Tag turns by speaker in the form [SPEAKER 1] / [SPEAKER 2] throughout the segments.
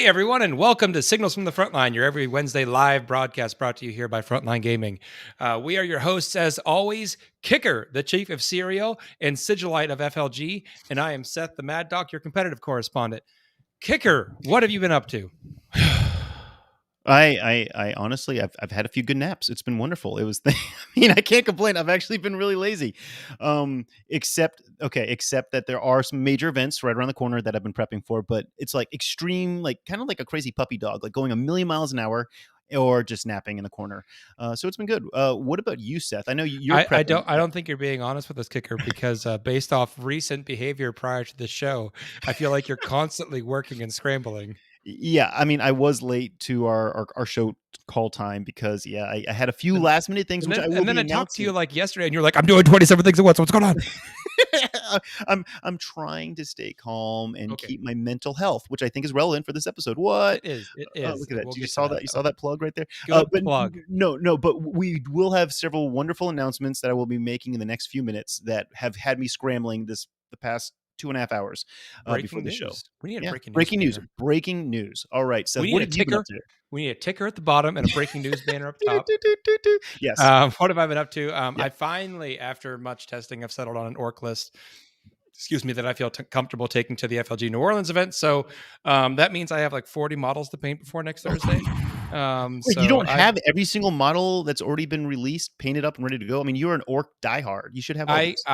[SPEAKER 1] Hey, everyone, and welcome to Signals from the Frontline, your every Wednesday live broadcast brought to you here by Frontline Gaming. We are your hosts, as always, Kicker, the chief of Serial and Sigilite of FLG, and I am Seth, the Mad Doc, your competitive correspondent. Kicker, what have you been up to?
[SPEAKER 2] I honestly, I've had a few good naps. It's been wonderful. It was, I mean, I can't complain. I've actually been really lazy, except that there are some major events right around the corner that I've been prepping for. But it's like extreme, like kind of like a crazy puppy dog, like going a million miles an hour, or just napping in the corner. So it's been good. What about you, Seth? I know you're
[SPEAKER 1] I
[SPEAKER 2] prepping.
[SPEAKER 1] don't think you're being honest with us, Kicker, because based off recent behavior prior to the show, I feel like you're constantly working and scrambling.
[SPEAKER 2] Yeah, I mean, I was late to our show call time because I had a few last minute things which I will
[SPEAKER 1] And then
[SPEAKER 2] be
[SPEAKER 1] I talked to you
[SPEAKER 2] announcing.
[SPEAKER 1] like yesterday, and you're like, "I'm doing 27 things at once. What's going on?"
[SPEAKER 2] I'm trying to stay calm and
[SPEAKER 1] Okay,
[SPEAKER 2] keep my mental health, which I think is relevant for this episode. What?
[SPEAKER 1] it is. It
[SPEAKER 2] Oh,
[SPEAKER 1] is.
[SPEAKER 2] look at that!
[SPEAKER 1] We'll
[SPEAKER 2] You
[SPEAKER 1] get to
[SPEAKER 2] saw that?
[SPEAKER 1] that.
[SPEAKER 2] You saw
[SPEAKER 1] Okay,
[SPEAKER 2] that plug right there?
[SPEAKER 1] good
[SPEAKER 2] But
[SPEAKER 1] plug.
[SPEAKER 2] no. But we will have several wonderful announcements that I will be making in the next few minutes that have had me scrambling the past 2.5 hours before
[SPEAKER 1] Breaking
[SPEAKER 2] the show.
[SPEAKER 1] news. We need a
[SPEAKER 2] Yeah,
[SPEAKER 1] breaking news
[SPEAKER 2] breaking news!
[SPEAKER 1] banner.
[SPEAKER 2] Breaking news! All right, Seth,
[SPEAKER 1] We need
[SPEAKER 2] what
[SPEAKER 1] a
[SPEAKER 2] have you been up
[SPEAKER 1] ticker.
[SPEAKER 2] to?
[SPEAKER 1] We need a ticker at the bottom and a breaking news banner up top.
[SPEAKER 2] Yes.
[SPEAKER 1] What have I been up to?
[SPEAKER 2] Yeah.
[SPEAKER 1] I finally, after much testing, have settled on an orc list. Excuse me, that I feel comfortable taking to the FLG New Orleans event. So that means I have like 40 models to paint before next Thursday.
[SPEAKER 2] Wait, you
[SPEAKER 1] So
[SPEAKER 2] don't have every single model that's already been released, painted up, and ready to go? I mean, you're an orc diehard. You should have all these.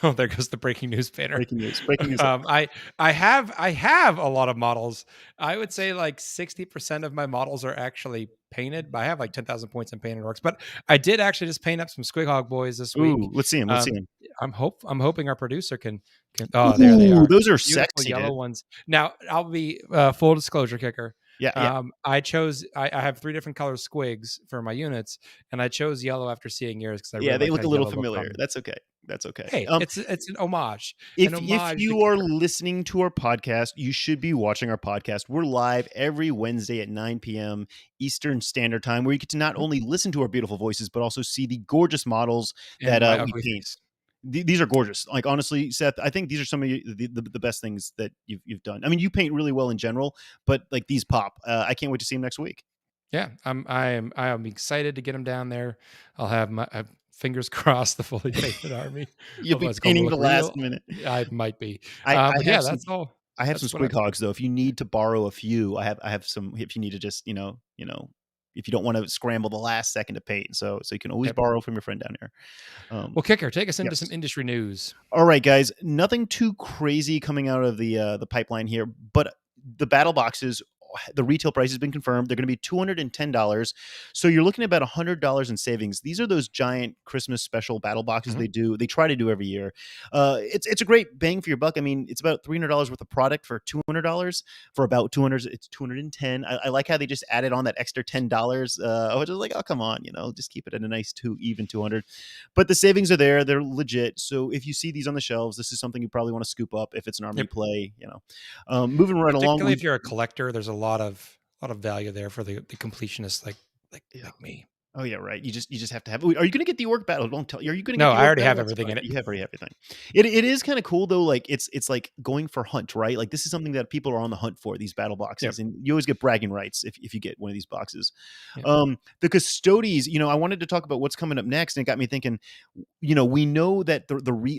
[SPEAKER 1] oh, there goes the breaking news banner.
[SPEAKER 2] Breaking news! Breaking news!
[SPEAKER 1] Um, I I have a lot of models. I would say like 60% of my models are actually painted. But I have like 10,000 points in painted orcs. But I did actually just paint up some Squig Hog boys this week.
[SPEAKER 2] Ooh, let's see him. Let's see
[SPEAKER 1] Um,
[SPEAKER 2] him.
[SPEAKER 1] I'm hoping our producer can. Oh, there they
[SPEAKER 2] Ooh,
[SPEAKER 1] are.
[SPEAKER 2] those are
[SPEAKER 1] Beautiful
[SPEAKER 2] sexy,
[SPEAKER 1] yellow
[SPEAKER 2] dude.
[SPEAKER 1] ones. Now I'll be full disclosure, Kicker.
[SPEAKER 2] Yeah, yeah,
[SPEAKER 1] I have 3 different color squigs for my units, and I chose yellow after seeing yours because I
[SPEAKER 2] yeah.
[SPEAKER 1] really
[SPEAKER 2] They
[SPEAKER 1] like how
[SPEAKER 2] look a little
[SPEAKER 1] yellow looked
[SPEAKER 2] familiar.
[SPEAKER 1] on me.
[SPEAKER 2] That's okay. That's okay.
[SPEAKER 1] Hey, it's an homage,
[SPEAKER 2] If
[SPEAKER 1] to
[SPEAKER 2] you are
[SPEAKER 1] Kicker.
[SPEAKER 2] listening to our podcast, you should be watching our podcast. We're live every Wednesday at 9 p.m. Eastern Standard Time, where you get to not only listen to our beautiful voices, but also see the gorgeous models
[SPEAKER 1] And
[SPEAKER 2] that
[SPEAKER 1] my
[SPEAKER 2] we
[SPEAKER 1] ugly
[SPEAKER 2] paint.
[SPEAKER 1] face.
[SPEAKER 2] These are gorgeous. Like, honestly, Seth, I think these are some of the best things that you've done. I mean, you paint really well in general, but like these pop. I can't wait to see them next week.
[SPEAKER 1] Yeah, I am excited to get him down there. I'll have my fingers crossed the fully painted army
[SPEAKER 2] You'll
[SPEAKER 1] of
[SPEAKER 2] be
[SPEAKER 1] what's going to
[SPEAKER 2] painting
[SPEAKER 1] look
[SPEAKER 2] the last
[SPEAKER 1] real.
[SPEAKER 2] minute.
[SPEAKER 1] I might be,
[SPEAKER 2] I
[SPEAKER 1] but
[SPEAKER 2] have
[SPEAKER 1] yeah,
[SPEAKER 2] some.
[SPEAKER 1] that's all.
[SPEAKER 2] I have some
[SPEAKER 1] That's what I.
[SPEAKER 2] squig hogs though. If you need to borrow a few, I have some. If you need to just if you don't want to scramble the last second to paint, so you can always
[SPEAKER 1] Yep.
[SPEAKER 2] borrow from your friend down here.
[SPEAKER 1] Well, Kicker, take us into some
[SPEAKER 2] Yes.
[SPEAKER 1] industry news.
[SPEAKER 2] All right, guys. Nothing too crazy coming out of the pipeline here, but the battle boxes, the retail price has been confirmed. They're going to be $210. So you're looking at about $100 in savings. These are those giant Christmas special battle boxes
[SPEAKER 1] Mhm.
[SPEAKER 2] they try to do every year. It's a great bang for your buck. I mean, it's about $300 worth of product for $200. For about 200, it's 210. I like how they just added on that extra $10. I was just like, oh, come on, just keep it at a nice even 200. But the savings are there. They're legit. So if you see these on the shelves, this is something you probably want to scoop up if it's an army
[SPEAKER 1] Yep.
[SPEAKER 2] play. Moving right along,
[SPEAKER 1] Particularly if you're a collector, there's a lot of value there for the completionist
[SPEAKER 2] yeah.
[SPEAKER 1] like me.
[SPEAKER 2] Oh yeah, right. You just have to have. Are you going to get the orc battle? Don't tell. Are you going to get
[SPEAKER 1] No,
[SPEAKER 2] the
[SPEAKER 1] I
[SPEAKER 2] orc
[SPEAKER 1] already
[SPEAKER 2] battle?
[SPEAKER 1] have
[SPEAKER 2] That's
[SPEAKER 1] everything
[SPEAKER 2] fine.
[SPEAKER 1] in it.
[SPEAKER 2] You have already everything. It is kind of cool though. Like it's like going for hunt, right? Like this is something that people are on the hunt for, these battle boxes,
[SPEAKER 1] Yep.
[SPEAKER 2] and you always get bragging rights if you get one of these boxes.
[SPEAKER 1] Yep.
[SPEAKER 2] The custodies. I wanted to talk about what's coming up next, and it got me thinking. We know that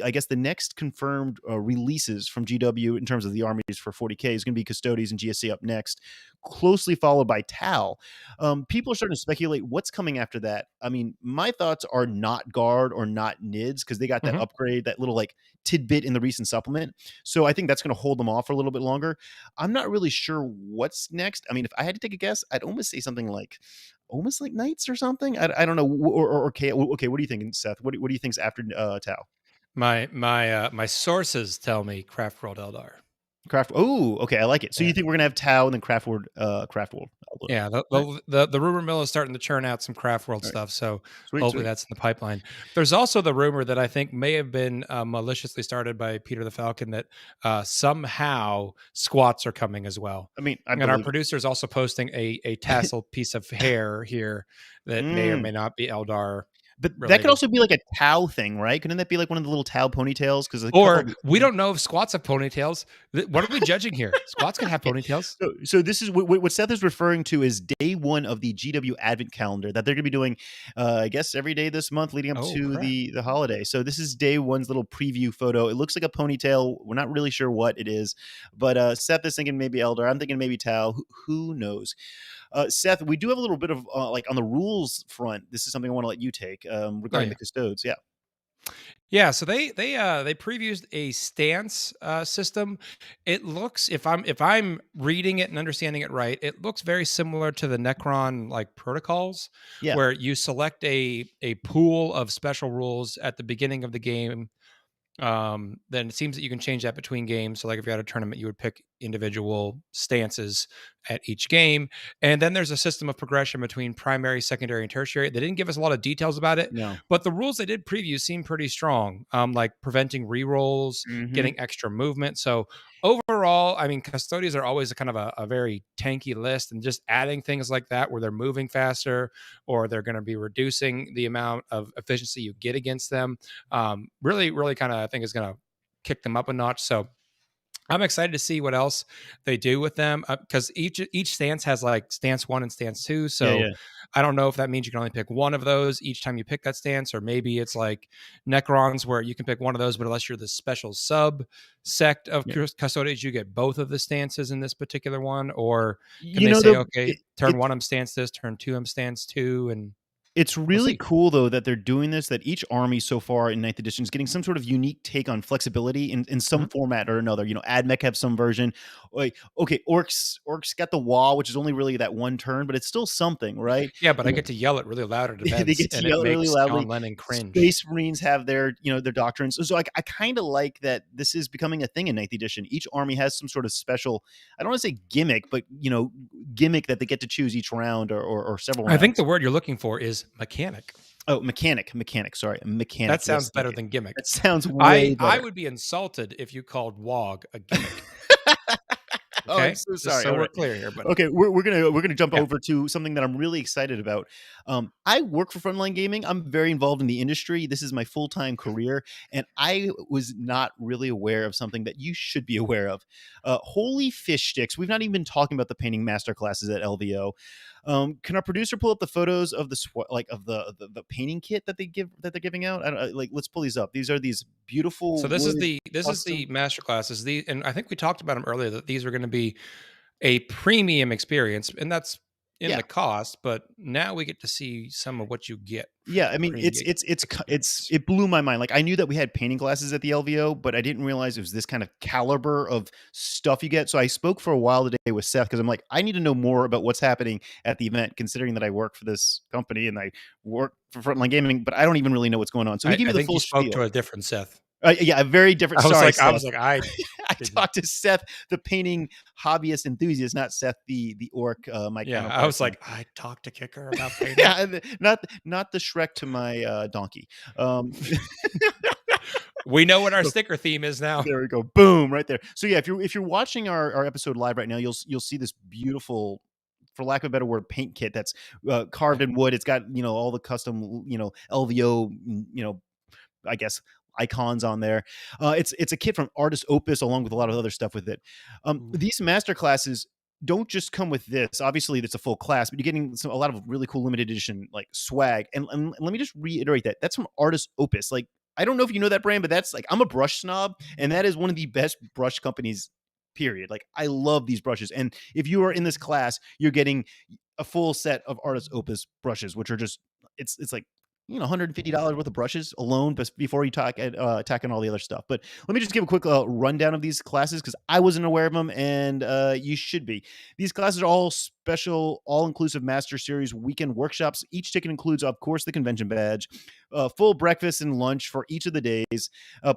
[SPEAKER 2] I guess the next confirmed releases from GW in terms of the armies for 40K is going to be custodies and GSC up next, closely followed by Tal. People are starting to speculate what's coming after that. I mean, my thoughts are not guard or not NIDS because they got that
[SPEAKER 1] Mhm.
[SPEAKER 2] upgrade, that little like tidbit in the recent supplement. So I think that's going to hold them off for a little bit longer. I'm not really sure what's next. I mean, if I had to take a guess, I'd almost say something like almost like Knights or something. I don't know. Or okay, okay. What are you thinking, Seth? What do you think's after Tau?
[SPEAKER 1] My sources tell me Craft World Eldar.
[SPEAKER 2] Craft. Oh, okay. I like it. So
[SPEAKER 1] Yeah.
[SPEAKER 2] you think we're gonna have Tau and then Craft World?
[SPEAKER 1] Yeah,
[SPEAKER 2] All right.
[SPEAKER 1] the rumor mill is starting to churn out some Craft World
[SPEAKER 2] All right.
[SPEAKER 1] stuff, so
[SPEAKER 2] Sweet,
[SPEAKER 1] hopefully
[SPEAKER 2] sweet.
[SPEAKER 1] that's in the pipeline. There's also the rumor that I think may have been maliciously started by Peter the Falcon that somehow squats are coming as well.
[SPEAKER 2] I mean, I
[SPEAKER 1] And our
[SPEAKER 2] believe it.
[SPEAKER 1] producer is also posting a tasseled piece of hair here that may or
[SPEAKER 2] Mm.
[SPEAKER 1] may not be Eldar.
[SPEAKER 2] But that could
[SPEAKER 1] related.
[SPEAKER 2] also be like a Tao thing, right? Couldn't that be like one of the little Tao ponytails? Because a couple
[SPEAKER 1] Or
[SPEAKER 2] of
[SPEAKER 1] we don't know if squats have ponytails. What are we judging here? Squats can have
[SPEAKER 2] okay.
[SPEAKER 1] ponytails.
[SPEAKER 2] So this is what Seth is referring to is day one of the GW Advent calendar that they're going to be doing, I guess, every day this month leading up
[SPEAKER 1] Oh
[SPEAKER 2] to
[SPEAKER 1] crap!
[SPEAKER 2] the holiday. So this is day one's little preview photo. It looks like a ponytail. We're not really sure what it is, but Seth is thinking maybe Elder. I'm thinking maybe Tao. Who knows? Seth, we do have a little bit of like on the rules front. This is something I want to let you take
[SPEAKER 1] Oh
[SPEAKER 2] regarding
[SPEAKER 1] yeah.
[SPEAKER 2] the custodes. Yeah,
[SPEAKER 1] Yeah, so they previewed a stance system. It looks, if I'm reading it and understanding it right, it looks very similar to the Necron like protocols,
[SPEAKER 2] yeah,
[SPEAKER 1] where you select a pool of special rules at the beginning of the game. Then it seems that you can change that between games. So, like if you had a tournament, you would pick individual stances at each game, and then there's a system of progression between primary, secondary, and tertiary. They didn't give us a lot of details about it,
[SPEAKER 2] no.
[SPEAKER 1] but the rules they did preview seem pretty strong. Like preventing rerolls,
[SPEAKER 2] Mm-hmm.
[SPEAKER 1] getting extra movement. So overall, I mean, custodians are always a kind of a very tanky list, and just adding things like that where they're moving faster or they're going to be reducing the amount of efficiency you get against them, really kind of I think is going to kick them up a notch. So I'm excited to see what else they do with them, because each stance has like stance one and stance two.
[SPEAKER 2] Yeah,
[SPEAKER 1] So
[SPEAKER 2] yeah.
[SPEAKER 1] I don't know if that means you can only pick one of those each time you pick that stance, or maybe it's like Necrons where you can pick one of those, but unless you're the special sub sect of
[SPEAKER 2] Yeah.
[SPEAKER 1] custodians, you get both of the stances in this particular one. Or can
[SPEAKER 2] You
[SPEAKER 1] they
[SPEAKER 2] know,
[SPEAKER 1] say,
[SPEAKER 2] though,
[SPEAKER 1] okay, turn one I'm stance this, turn two I'm stance two, and
[SPEAKER 2] it's
[SPEAKER 1] we'll
[SPEAKER 2] really
[SPEAKER 1] see.
[SPEAKER 2] cool though that they're doing this, that each army so far in ninth edition is getting some sort of unique take on flexibility in some
[SPEAKER 1] Mhm.
[SPEAKER 2] format or another. You know, AdMech have some version. Like, okay, orcs got the wall, which is only really that one turn, but it's still something, right?
[SPEAKER 1] Yeah, but
[SPEAKER 2] You
[SPEAKER 1] I
[SPEAKER 2] know,
[SPEAKER 1] get to yell it really loud at
[SPEAKER 2] they
[SPEAKER 1] events,
[SPEAKER 2] get to
[SPEAKER 1] and it
[SPEAKER 2] yell it really
[SPEAKER 1] makes John
[SPEAKER 2] loudly.
[SPEAKER 1] Lennon cringe.
[SPEAKER 2] Space Marines have their, you know, their doctrines. So I kind of like that this is becoming a thing in ninth edition. Each army has some sort of special, I don't want to say gimmick, but you know, gimmick that they get to choose each round or several
[SPEAKER 1] I think the
[SPEAKER 2] rounds.
[SPEAKER 1] word you're looking for is mechanic.
[SPEAKER 2] Oh, mechanic. Sorry, mechanic.
[SPEAKER 1] That
[SPEAKER 2] Yes,
[SPEAKER 1] sounds
[SPEAKER 2] thank
[SPEAKER 1] better
[SPEAKER 2] you.
[SPEAKER 1] than gimmick.
[SPEAKER 2] That sounds
[SPEAKER 1] I
[SPEAKER 2] way
[SPEAKER 1] I
[SPEAKER 2] better.
[SPEAKER 1] would be insulted if you called WOG a gimmick.
[SPEAKER 2] Oh, I'm
[SPEAKER 1] Okay,
[SPEAKER 2] so
[SPEAKER 1] just
[SPEAKER 2] sorry.
[SPEAKER 1] so
[SPEAKER 2] All
[SPEAKER 1] we're
[SPEAKER 2] right.
[SPEAKER 1] clear here, buddy.
[SPEAKER 2] Okay, we're gonna jump
[SPEAKER 1] Yeah.
[SPEAKER 2] over to something that I'm really excited about. I work for Frontline Gaming. I'm very involved in the industry. This is my full time career, and I was not really aware of something that you should be aware of. Holy fish sticks! We've not even been talking about the painting master classes at LVO. Can our producer pull up the photos of like of the painting kit that they're giving out? I don't, like, let's pull these up. These are these
[SPEAKER 1] So
[SPEAKER 2] beautiful
[SPEAKER 1] this is
[SPEAKER 2] wood
[SPEAKER 1] the
[SPEAKER 2] custom.
[SPEAKER 1] master classes. And I think we talked about them earlier that these are going to be a premium experience, and that's in
[SPEAKER 2] Yeah,
[SPEAKER 1] the cost. But now we get to see some of what you get
[SPEAKER 2] yeah,
[SPEAKER 1] for
[SPEAKER 2] I
[SPEAKER 1] the
[SPEAKER 2] mean,
[SPEAKER 1] premium experience.
[SPEAKER 2] it blew my mind. Like, I knew that we had painting classes at the LVO, but I didn't realize it was this kind of caliber of stuff you get. So I spoke for a while today with Seth because I'm like, I need to know more about what's happening at the event, considering that I work for this company and I work for Frontline Gaming, but I don't even really know what's going on. So he gave
[SPEAKER 1] I
[SPEAKER 2] me the
[SPEAKER 1] think you
[SPEAKER 2] full
[SPEAKER 1] spoke to
[SPEAKER 2] spiel.
[SPEAKER 1] a different Seth.
[SPEAKER 2] Yeah, a very different.
[SPEAKER 1] I was
[SPEAKER 2] Sorry,
[SPEAKER 1] like,
[SPEAKER 2] Seth.
[SPEAKER 1] I
[SPEAKER 2] I
[SPEAKER 1] didn't.
[SPEAKER 2] talked to Seth, the painting hobbyist enthusiast, not Seth, the orc, my
[SPEAKER 1] Yeah, I
[SPEAKER 2] counterpart
[SPEAKER 1] was
[SPEAKER 2] here.
[SPEAKER 1] like, I talked to Kicker about painting.
[SPEAKER 2] Yeah, not the Shrek to my donkey. Um,
[SPEAKER 1] We know what our
[SPEAKER 2] so
[SPEAKER 1] sticker theme is now.
[SPEAKER 2] there we go, boom, right there. So yeah, if you're watching our episode live right now, you'll see this beautiful, for lack of a better word, paint kit that's carved in wood. It's got, you know, all the custom, you know, LVO, you know, I guess icons on there. It's a kit from Artist Opus along with a lot of other stuff with it.
[SPEAKER 1] Ooh.
[SPEAKER 2] These master classes don't just come with this. Obviously, it's a full class, but you're getting a lot of really cool limited edition like swag. And let me just reiterate that that's from Artist Opus. Like, I don't know if you know that brand, but that's like, I'm a brush snob, and that is one of the best brush companies. Period. Like, I love these brushes, and if you are in this class, you're getting a full set of Artist Opus brushes, which are just, it's like, you know, $150 worth of brushes alone before you tack on all the other stuff. But let me just give a quick rundown of these classes because I wasn't aware of them, and you should be. These classes are all special, all-inclusive Master Series weekend workshops. Each ticket includes, of course, the convention badge, full breakfast and lunch for each of the days,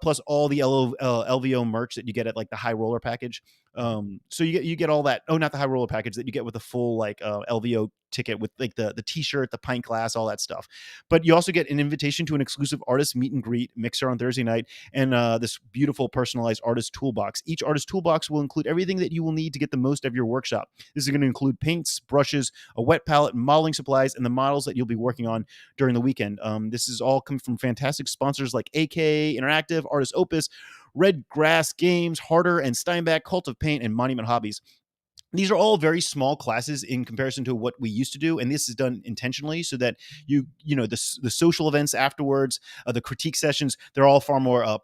[SPEAKER 2] plus all the LVO merch that you get at like the High Roller package. So you get all that. Oh, not the High Roller package that you get with the full like LVO ticket with like the t-shirt, the pint glass, all that stuff. But you also get an invitation to an exclusive artist meet and greet mixer on Thursday night, and this beautiful personalized artist toolbox. Each artist toolbox will include everything that you will need to get the most of your workshop. This is going to include paint paints, brushes, a wet palette, modeling supplies, and the models that you'll be working on during the weekend. This is all coming from fantastic sponsors like AK Interactive, Artist Opus, Red Grass Games, Harder and Steinbeck, Cult of Paint, and Monument Hobbies. These are all very small classes in comparison to what we used to do, and this is done intentionally so that the social events afterwards, the critique sessions, they're all far more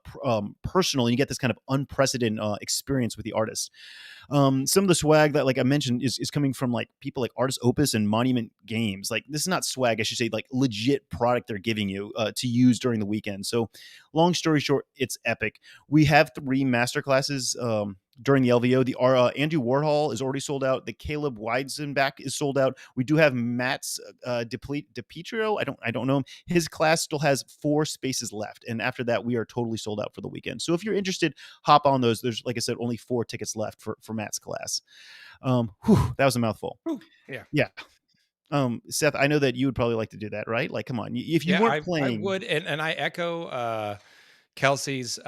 [SPEAKER 2] personal, and you get this kind of unprecedented experience with the artists. Some of the swag that, like I mentioned, is coming from like people like Artist Opus and Monument Games. Like, this is not swag, I should say, like legit product they're giving you to use during the weekend. So long story short, it's epic. We have 3 master classes during the LVO. The Andrew Warhol is already sold out. The Caleb Weizenbach is sold out. We do have Matt's DiPietro. I don't know him. His class still has 4 spaces left, and after that, we are totally sold out for the weekend. So if you're interested, hop on those. There's, like I said, only 4 tickets left for Matt's class. That was a mouthful. Yeah. Seth, I know that you would probably like to do that, right? Like, come on, if you weren't playing,
[SPEAKER 1] I would, and I echo Kelsey's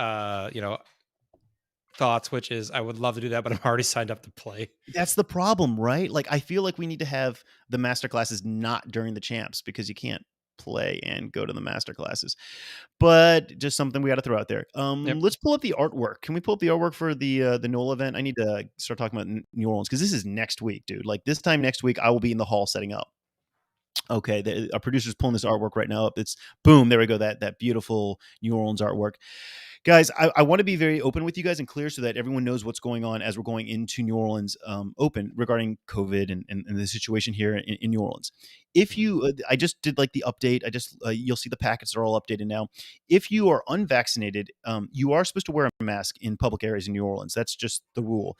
[SPEAKER 1] thoughts, which is I would love to do that, but I'm already signed up to play.
[SPEAKER 2] That's the problem, right? Like, I feel like we need to have the master classes not during the champs, because you can't play and go to the master classes. But just something we got to throw out there. Let's pull up the artwork. Can we pull up the artwork for the NOLA event? I need to start talking about New Orleans, because this is next week, dude. Like, this time next week, I will be in the hall setting up. Okay, our producer's pulling this artwork right now up. It's boom, there we go. That beautiful New Orleans artwork. Guys, I want to be very open with you guys and clear so that everyone knows what's going on as we're going into New Orleans Open regarding COVID and the situation here in New Orleans. If you, I just did like the update. You'll see the packets are all updated now. If you are unvaccinated, you are supposed to wear a mask in public areas in New Orleans. That's just the rule.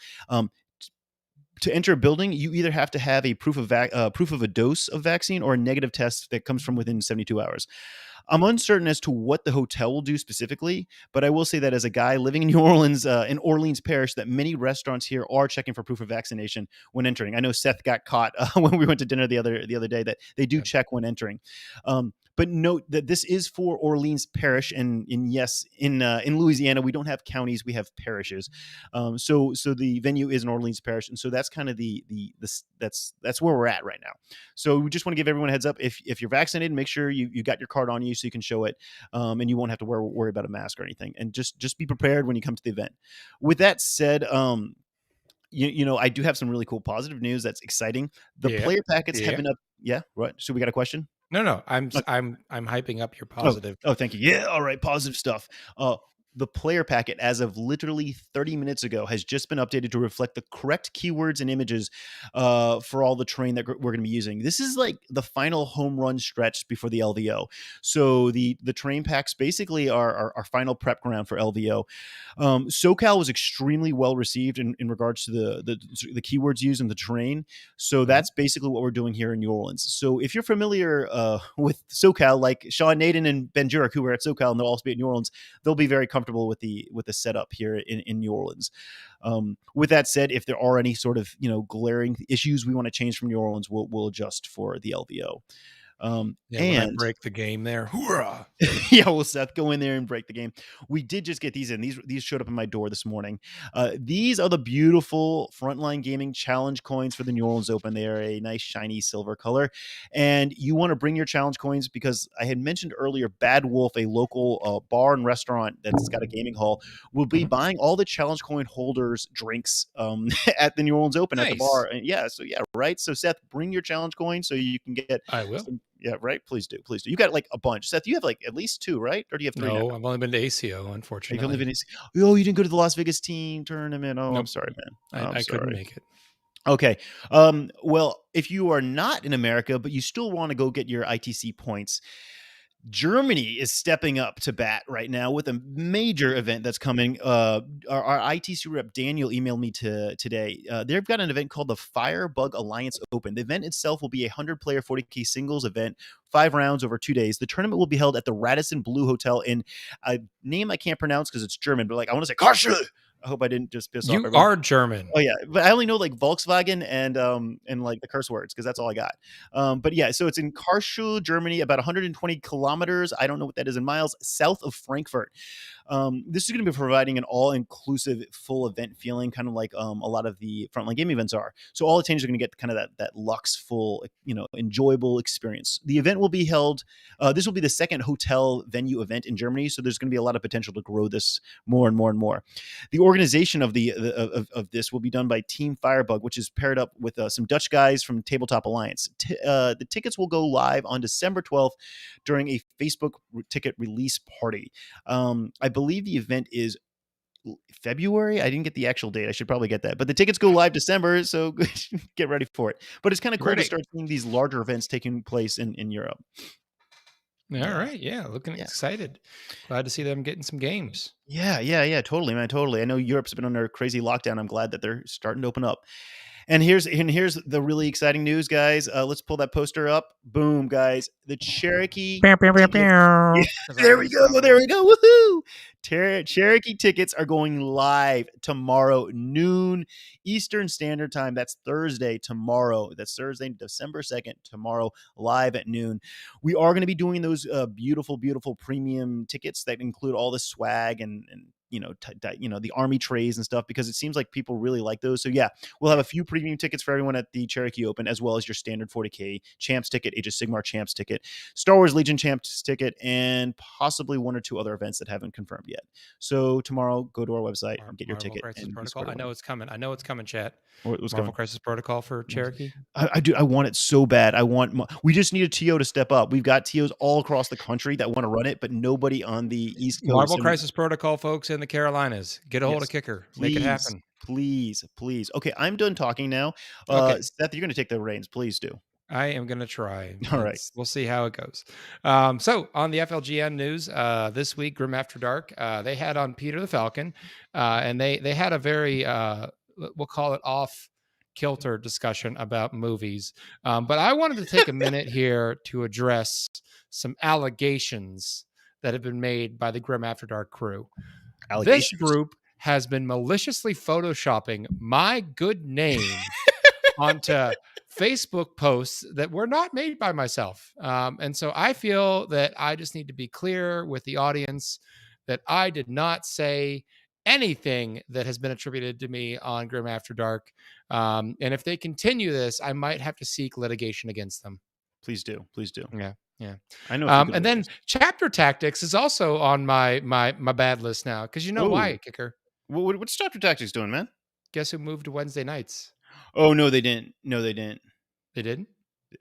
[SPEAKER 2] To enter a building, you either have to have a proof of a dose of vaccine or a negative test that comes from within 72 hours. I'm uncertain as to what the hotel will do specifically, but I will say that as a guy living in New Orleans, in Orleans Parish, that many restaurants here are checking for proof of vaccination when entering. I know Seth got caught when we went to dinner the other day that they do check when entering. But note that this is for Orleans Parish, and yes, in Louisiana we don't have counties, we have parishes. So the venue is in Orleans Parish, and so that's kind of that's where we're at right now. So we just want to give everyone a heads up. If you're vaccinated, make sure you got your card on you so you can show it, and you won't have to worry about a mask or anything. And just be prepared when you come to the event. With that said, I do have some really cool positive news that's exciting. The player packets have been up. Yeah, right. So we got a question.
[SPEAKER 1] No, I'm hyping up your positive.
[SPEAKER 2] Oh, thank you. Yeah, all right, positive stuff. The player packet, as of literally 30 minutes ago, has just been updated to reflect the correct keywords and images for all the terrain that we're going to be using. This is like the final home run stretch before the LVO. So the terrain packs basically are our final prep ground for LVO. SoCal was extremely well received in regards to the keywords used in the terrain. So that's basically what we're doing here in New Orleans. So if you're familiar with SoCal, like Sean Naden and Ben Jurek, who were at SoCal and they'll also be at New Orleans, they'll be very comfortable with the setup here in New Orleans. With that said, if there are any sort of glaring issues we want to change from New Orleans, we'll adjust for the LVO.
[SPEAKER 1] When I break the game there. Hoorah!
[SPEAKER 2] Yeah, well, Seth, go in there and break the game. We did just get these in. These showed up in my door this morning. These are the beautiful Frontline Gaming Challenge coins for the New Orleans Open. They are a nice shiny silver color, and you want to bring your challenge coins because I had mentioned earlier, Bad Wolf, a local bar and restaurant that's got a gaming hall, will be buying all the challenge coin holders drinks at the New Orleans Open at the bar. And yeah, right. So Seth, bring your challenge coin so you can get.
[SPEAKER 1] I will.
[SPEAKER 2] Yeah, right. Please do. You got like a bunch. Seth, you have like at least 2, right? Or do you have 3?
[SPEAKER 1] No, I've only been to ACO, unfortunately.
[SPEAKER 2] You've only been to ACO. Oh, you didn't go to the Las Vegas team tournament. Oh, nope. I'm sorry, man.
[SPEAKER 1] I couldn't make it.
[SPEAKER 2] Okay. Well, if you are not in America, but you still want to go get your ITC points, Germany is stepping up to bat right now with a major event that's coming. Our ITC rep Daniel emailed me today. They've got an event called the Firebug Alliance Open. The event itself will be a 100-player 40K singles event, 5 rounds over 2 days. The tournament will be held at the Radisson Blue Hotel in a name I can't pronounce because it's German, but like I want to say Karsche. I hope I didn't just piss off
[SPEAKER 1] You
[SPEAKER 2] everyone.
[SPEAKER 1] are German.
[SPEAKER 2] Oh yeah, but I only know like Volkswagen and like the curse words because that's all I got. But yeah, so it's in Karlsruhe, Germany, about 120 kilometers. I don't know what that is in miles, south of Frankfurt. This is going to be providing an all-inclusive, full event feeling, kind of like a lot of the Frontline game events are. So all attendees are going to get kind of that luxe, full, enjoyable experience. The event will be held. This will be the second hotel venue event in Germany, so there's going to be a lot of potential to grow this more and more and more. The organization of of this will be done by Team Firebug, which is paired up with some Dutch guys from Tabletop Alliance. The tickets will go live on December 12th during a Facebook ticket release party. I believe the event is February. I didn't get the actual date. I should probably get that. But the tickets go live December, so get ready for it. But it's kind of cool to start seeing these larger events taking place in Europe.
[SPEAKER 1] All right. Yeah. Looking excited. Glad to see them getting some games.
[SPEAKER 2] Yeah. Totally, man. Totally. I know Europe's been under a crazy lockdown. I'm glad that they're starting to open up. And here's the really exciting news, guys. Let's pull that poster up. Boom, guys. The Cherokee tickets. There we go. Woohoo! Cherokee tickets are going live tomorrow, noon Eastern Standard Time. That's Thursday tomorrow. That's Thursday, December 2nd, tomorrow, live at noon. We are going to be doing those beautiful, beautiful premium tickets that include all the swag and the army trays and stuff, because it seems like people really like those. So yeah, we'll have a few premium tickets for everyone at the Cherokee Open, as well as your standard 40K champs ticket, Age of Sigmar champs ticket, Star Wars Legion champs ticket, and possibly one or two other events that haven't confirmed yet. So tomorrow, go to our website and get your ticket.
[SPEAKER 1] Crisis Protocol. I know it's coming, chat.
[SPEAKER 2] What's
[SPEAKER 1] Marvel Crisis Protocol for Cherokee.
[SPEAKER 2] I do. I want it so bad. We just need a TO to step up. We've got TOs all across the country that want to run it, but nobody on the East Coast.
[SPEAKER 1] Marvel Crisis Protocol, folks, in the Carolinas. Get a hold of Kicker. Make it happen.
[SPEAKER 2] Please. Okay, I'm done talking now. Seth, you're going to take the reins. Please do.
[SPEAKER 1] I am going to try.
[SPEAKER 2] All right.
[SPEAKER 1] We'll see how it goes. So on the FLGN news, this week, Grim After Dark, they had on Peter the Falcon, and they had a very, we'll call it off-kilter discussion about movies. But I wanted to take a minute here to address some allegations that have been made by the Grim After Dark crew. This group has been maliciously photoshopping my good name onto Facebook posts that were not made by myself. And so I feel that I just need to be clear with the audience that I did not say anything that has been attributed to me on Grim After Dark. And if they continue this, I might have to seek litigation against them.
[SPEAKER 2] Please do.
[SPEAKER 1] Yeah.
[SPEAKER 2] I know.
[SPEAKER 1] And then Chapter Tactics is also on my bad list now, because you know why, Kicker?
[SPEAKER 2] What's Chapter Tactics doing, man?
[SPEAKER 1] Guess who moved to Wednesday nights?
[SPEAKER 2] Oh no, they didn't.
[SPEAKER 1] They didn't?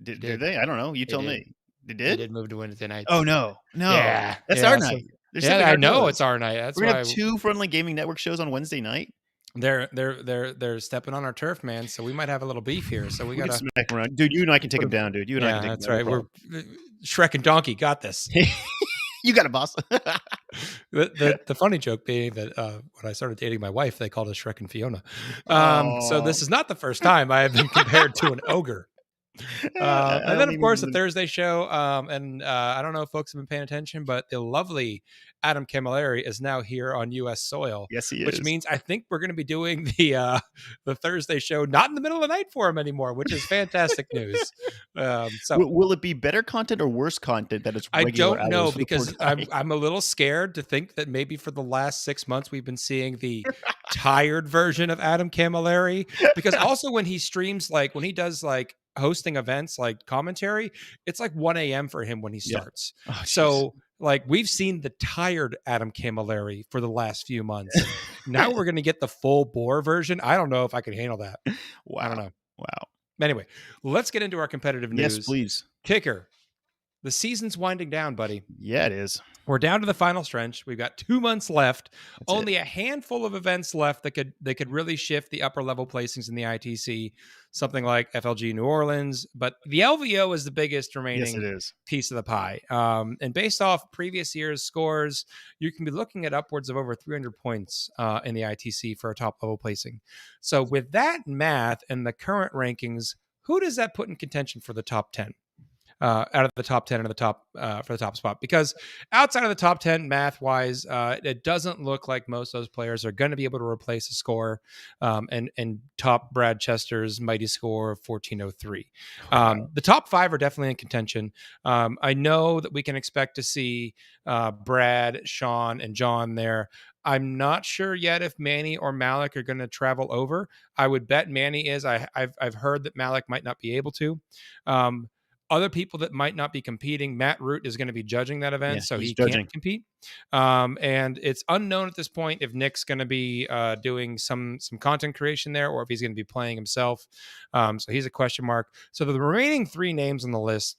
[SPEAKER 2] Did they? I don't know. You tell me. They did?
[SPEAKER 1] They did move to Wednesday nights.
[SPEAKER 2] Oh no.
[SPEAKER 1] Yeah.
[SPEAKER 2] That's our night.
[SPEAKER 1] I know it's our night. That's
[SPEAKER 2] we're
[SPEAKER 1] why
[SPEAKER 2] gonna have two Frontline Gaming Network shows on Wednesday night.
[SPEAKER 1] They're stepping on our turf, man. So we might have a little beef here. So we gotta
[SPEAKER 2] smack them around. Dude, you and I can take them down, dude. You and I can take
[SPEAKER 1] that's
[SPEAKER 2] them
[SPEAKER 1] down. Right. We're Shrek and Donkey got this.
[SPEAKER 2] You got it, boss.
[SPEAKER 1] The funny joke being that when I started dating my wife, they called us Shrek and Fiona. So this is not the first time I have been compared to an ogre. And then, of course, the Thursday show. And I don't know if folks have been paying attention, but the lovely Adam Camilleri is now here on U.S. soil.
[SPEAKER 2] Yes, he is.
[SPEAKER 1] Which means I think we're going to be doing the Thursday show not in the middle of the night for him anymore, which is fantastic news. So
[SPEAKER 2] will it be better content or worse content that it's regular? I don't know,
[SPEAKER 1] because I'm a little scared to think that maybe for the last 6 months we've been seeing the tired version of Adam Camilleri. Because also when he streams, like when he does like hosting events like commentary, it's like 1 a.m. for him when he starts. Yeah. Oh, so like we've seen the tired Adam Camilleri for the last few months. Now we're going to get the full bore version. I don't know if I can handle that.
[SPEAKER 2] Wow.
[SPEAKER 1] I don't know.
[SPEAKER 2] Wow.
[SPEAKER 1] Anyway, let's get into our competitive news.
[SPEAKER 2] Yes, please.
[SPEAKER 1] Kicker. The season's winding down, buddy.
[SPEAKER 2] Yeah, it is.
[SPEAKER 1] We're down to the final stretch. We've got 2 months left. Only a handful of events left that could really shift the upper level placings in the ITC. Something like FLG New Orleans, but the LVO is the biggest remaining piece of the pie. And based off previous year's scores, you can be looking at upwards of over 300 points in the ITC for a top level placing. So with that math and the current rankings, who does that put in contention for the top 10? out of the top 10 and the top for the top spot, because outside of the top 10 math wise, it doesn't look like most of those players are going to be able to replace a score and top Brad Chester's mighty score of 1403. The top 5 are definitely in contention. I know that we can expect to see Brad, Sean, and John there. I'm not sure yet if Manny or Malik are going to travel over. I would bet Manny is. I've heard that Malik might not be able to. Other people that might not be competing, Matt Root is going to be judging that event, so
[SPEAKER 2] he's
[SPEAKER 1] he
[SPEAKER 2] judging.
[SPEAKER 1] can't compete. And it's unknown at this point if Nick's going to be doing some content creation there, or if he's going to be playing himself. So he's a question mark. So the remaining 3 names on the list.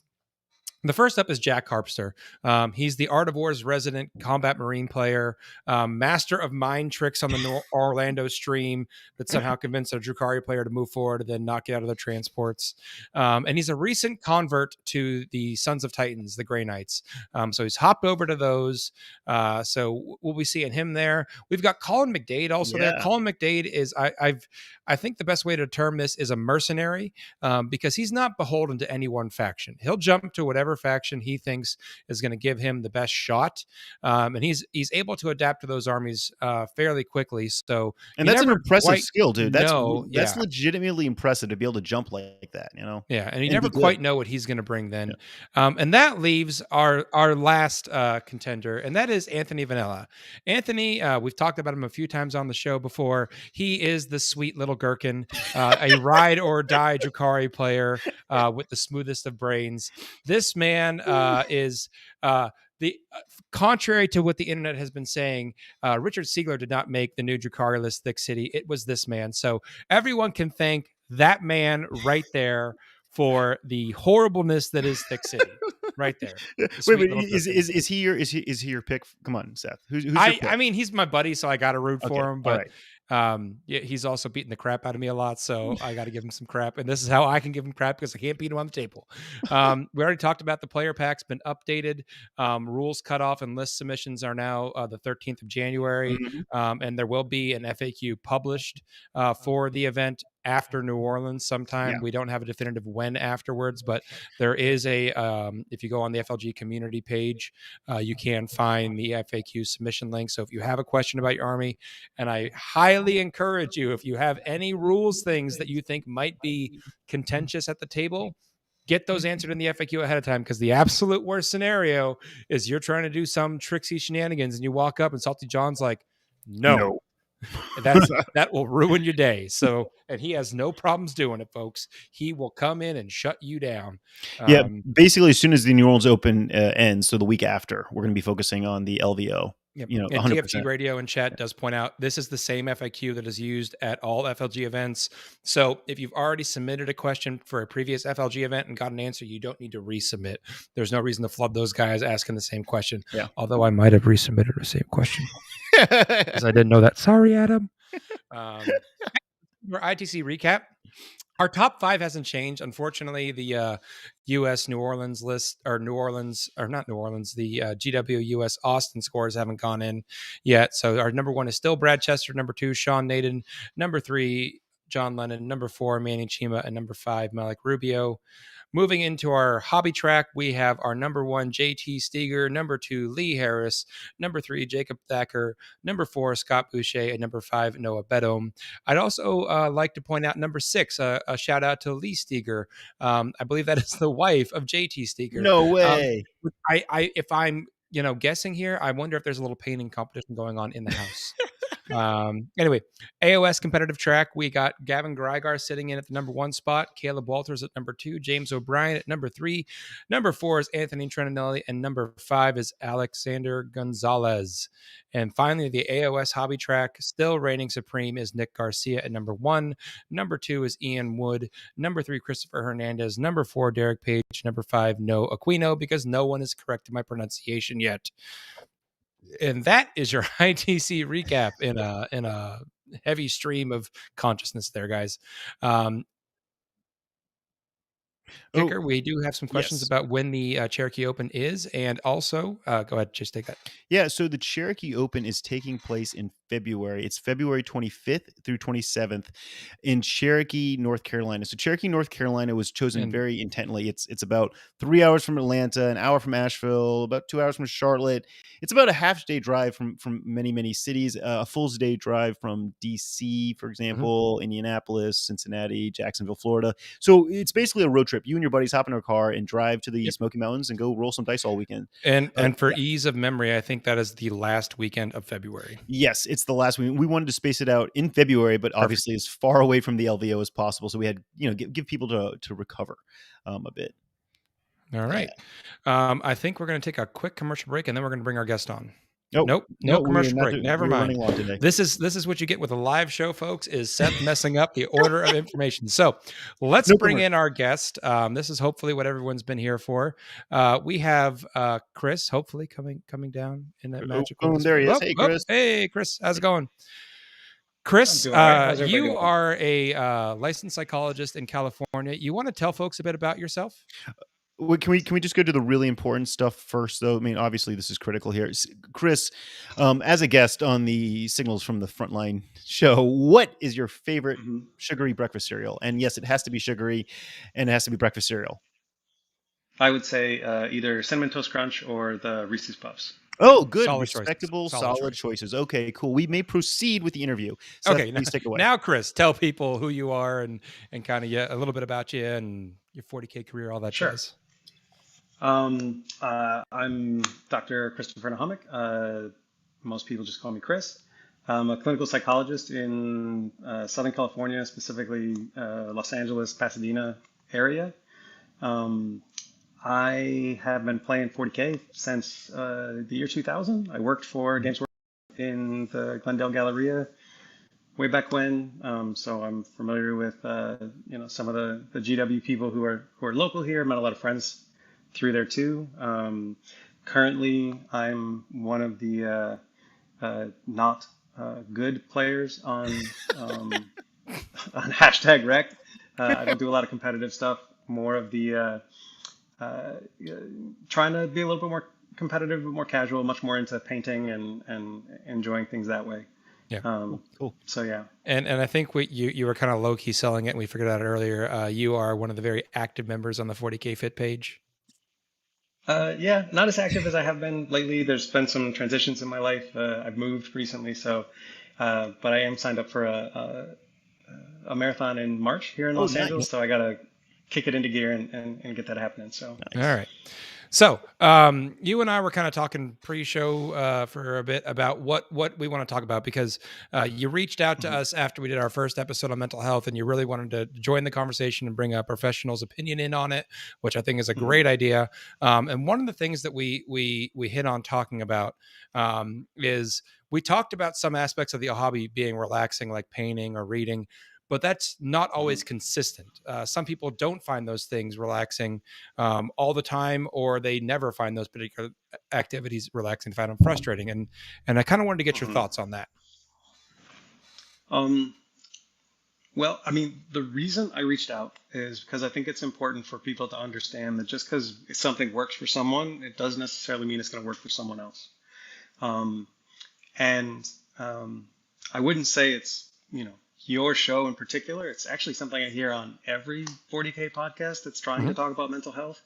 [SPEAKER 1] The first up is Jack Harpster. He's the Art of War's resident combat marine player, master of mind tricks on the Orlando stream that somehow convinced a Drukhari player to move forward and then knock it out of their transports. And he's a recent convert to the Sons of Titans, the Grey Knights. So he's hopped over to those. So we'll be seeing him there. We've got Colin McDade also there. Colin McDade is, I think the best way to term this is a mercenary, because he's not beholden to any one faction. He'll jump to whatever faction he thinks is going to give him the best shot, and he's able to adapt to those armies fairly quickly. So,
[SPEAKER 2] and that's an impressive skill, dude. That's legitimately impressive to be able to jump like that, you know.
[SPEAKER 1] Yeah, and you never quite know what he's going to bring then. Yeah. And that leaves our last contender, and that is Anthony Vanilla. Anthony, we've talked about him a few times on the show before. He is the sweet little gherkin, a ride or die Drukhari player with the smoothest of brains. This man is the contrary to what the internet has been saying. Richard Siegler did not make the new Drukhari list Thick City. It was this man. So everyone can thank that man right there for the horribleness that is Thick City. Right there.
[SPEAKER 2] Wait, is he your pick? Come on, Seth. Who's your pick?
[SPEAKER 1] I mean, he's my buddy, so I got to root for him. But yeah, he's also beating the crap out of me a lot, so I got to give him some crap. And this is how I can give him crap, because I can't beat him on the table. We already talked about the player pack's been updated. Rules cutoff and list submissions are now the 13th of January, and there will be an FAQ published for the event after New Orleans sometime. Yeah. We don't have a definitive when afterwards, but there is a, if you go on the FLG community page, you can find the FAQ submission link. So if you have a question about your army, and I highly encourage you, if you have any rules things that you think might be contentious at the table, get those answered in the FAQ ahead of time, because the absolute worst scenario is you're trying to do some tricksy shenanigans and you walk up and Salty John's like, no. That will ruin your day. So, and he has no problems doing it, folks. He will come in and shut you down.
[SPEAKER 2] Yeah, basically, as soon as the New Orleans Open ends, so the week after, we're going to be focusing on the LVO.
[SPEAKER 1] Yep. You know, and 100%. TFG Radio in chat does point out this is the same FAQ that is used at all FLG events. So if you've already submitted a question for a previous FLG event and got an answer, you don't need to resubmit. There's no reason to flood those guys asking the same question. Yeah. Although I might have resubmitted the same question because I didn't know that. Sorry, Adam. Our ITC recap. Our top 5 hasn't changed. Unfortunately, the U.S. New Orleans list, or not New Orleans, the GW U.S. Austin scores haven't gone in yet. So our number 1 is still Brad Chester. Number 2, Sean Naden. Number 3, John Lennon. Number 4, Manny Chima. And number 5, Malik Rubio. Moving into our hobby track, we have our number 1, JT Steger, number 2, Lee Harris, number 3, Jacob Thacker, number 4, Scott Boucher, and number 5, Noah Bedome. I'd also like to point out number 6, a shout out to Lee Steger. I believe that is the wife of JT Steger.
[SPEAKER 2] No way.
[SPEAKER 1] If I'm guessing here, I wonder if there's a little painting competition going on in the house. Anyway, AOS competitive track, we got Gavin Greigar sitting in at the number 1 spot, Caleb Walters at number 2, James O'Brien at number 3, number 4 is Anthony Trentinelli, and number 5 is Alexander Gonzalez. And finally, the AOS hobby track, still reigning supreme, is Nick Garcia at number 1, number 2 is Ian Wood, number 3 Christopher Hernandez, number 4 Derek Page, number 5 No Aquino, because no one has corrected my pronunciation yet. And that is your ITC recap in a heavy stream of consciousness there, guys.
[SPEAKER 2] Oh,
[SPEAKER 1] Kicker, we do have some questions
[SPEAKER 2] yes.
[SPEAKER 1] about when the Cherokee Open is, and also, go ahead, just take that.
[SPEAKER 2] Yeah, so the Cherokee Open is taking place in February. It's February 25th through 27th in Cherokee, North Carolina. So Cherokee, North Carolina was chosen
[SPEAKER 1] And
[SPEAKER 2] very intently. It's about 3 hours from Atlanta, an hour from Asheville, about 2 hours from Charlotte. It's about a half day drive from many cities, a full day drive from DC, for
[SPEAKER 1] mhm.
[SPEAKER 2] example, Indianapolis, Cincinnati, Jacksonville, Florida. So it's basically a road trip. You and your buddies hop in a car and drive to the
[SPEAKER 1] Yep.
[SPEAKER 2] Smoky Mountains and go roll some dice all weekend.
[SPEAKER 1] And for
[SPEAKER 2] Yeah.
[SPEAKER 1] ease of memory, I think that is the last weekend of February.
[SPEAKER 2] Yes, it's the last week. We wanted to space it out in February, but
[SPEAKER 1] Perfect.
[SPEAKER 2] obviously as far away from the LVO as possible. So we had, give people to recover a bit.
[SPEAKER 1] All
[SPEAKER 2] Yeah.
[SPEAKER 1] right. I think we're going to take a quick commercial break, and then we're going to bring our guest on.
[SPEAKER 2] Nope.
[SPEAKER 1] Nope, no
[SPEAKER 2] No, we are
[SPEAKER 1] commercial
[SPEAKER 2] not.
[SPEAKER 1] break. Never
[SPEAKER 2] We're
[SPEAKER 1] mind.
[SPEAKER 2] running long today.
[SPEAKER 1] This is what you get with a live show, folks. Is Seth messing up the order of information? So let's
[SPEAKER 2] No
[SPEAKER 1] bring
[SPEAKER 2] commercial.
[SPEAKER 1] in our guest. This is hopefully what everyone's been here for. We have Chris, hopefully coming down in that
[SPEAKER 2] Oh,
[SPEAKER 1] magical
[SPEAKER 2] boom, there
[SPEAKER 1] display.
[SPEAKER 2] he is.
[SPEAKER 1] Oh,
[SPEAKER 2] Hey,
[SPEAKER 1] oh,
[SPEAKER 2] Chris.
[SPEAKER 1] hey, Chris, how's it going?
[SPEAKER 3] I'm
[SPEAKER 1] Chris,
[SPEAKER 3] doing all right. How's everybody
[SPEAKER 1] you
[SPEAKER 3] doing?
[SPEAKER 1] are a licensed psychologist in California. You want to tell folks a bit about yourself?
[SPEAKER 2] Can we just go to the really important stuff first, though? I mean, obviously this is critical here. Chris, as a guest on the Signals from the Frontline show, what is your favorite
[SPEAKER 3] hmm
[SPEAKER 2] sugary breakfast cereal? And yes, it has to be sugary, and it has to be breakfast cereal.
[SPEAKER 3] I would say either Cinnamon Toast Crunch or the Reese's Puffs.
[SPEAKER 2] Oh, good.
[SPEAKER 1] Solid choices.
[SPEAKER 2] Respectable,
[SPEAKER 1] Solid
[SPEAKER 2] solid
[SPEAKER 1] choice.
[SPEAKER 2] choices. Okay, cool. We may proceed with the interview. Seth,
[SPEAKER 1] Okay,
[SPEAKER 2] please take away.
[SPEAKER 1] now Chris, tell people who you are and kind of a little bit about you and your 40K career, all that
[SPEAKER 3] Sure.
[SPEAKER 1] jazz.
[SPEAKER 3] I'm Dr. Christopher Nahumck. Most people just call me Chris. I'm a clinical psychologist in Southern California, specifically Los Angeles, Pasadena area. Um, I have been playing 40K since the year 2000. I worked for Games Workshop in the Glendale Galleria way back when. So I'm familiar with some of the GW people who are local here. Met a lot of friends through there too. Currently, I'm one of the not good players on hashtag Rec. I don't do a lot of competitive stuff. More of the uh, trying to be a little bit more competitive, but more casual. Much more into painting and enjoying things that way.
[SPEAKER 1] Yeah.
[SPEAKER 2] Cool.
[SPEAKER 3] So yeah.
[SPEAKER 1] And I think you were kind of low key selling it, and we figured out earlier. You are one of the very active members on the 40K Fit page.
[SPEAKER 3] Yeah, not as active as I have been lately. There's been some transitions in my life. I've moved recently, so but I am signed up for a marathon in March here in
[SPEAKER 2] Oh,
[SPEAKER 3] Los
[SPEAKER 2] nice.
[SPEAKER 3] Angeles. So I gotta kick it into gear and get that happening. So
[SPEAKER 1] All right. So you and I were kind of talking pre-show for a bit about what we want to talk about because you reached out to
[SPEAKER 3] Mhm.
[SPEAKER 1] us after we did our first episode on mental health, and you really wanted to join the conversation and bring a professional's opinion in on it, which I think is a
[SPEAKER 3] Mhm.
[SPEAKER 1] great idea. And one of the things that we hit on talking about is we talked about some aspects of the hobby being relaxing, like painting or reading. But that's not always
[SPEAKER 3] Mhm.
[SPEAKER 1] consistent. Some people don't find those things relaxing all the time, or they never find those particular activities relaxing. Find them frustrating, and I kind of wanted to get your
[SPEAKER 3] Mhm.
[SPEAKER 1] thoughts on that.
[SPEAKER 3] Um, well, I mean, the reason I reached out is because I think it's important for people to understand that just because something works for someone, it doesn't necessarily mean it's going to work for someone else. Um, And I wouldn't say it's, your show in particular. It's actually something I hear on every 40K podcast that's trying to
[SPEAKER 1] Mhm.
[SPEAKER 3] talk about mental health.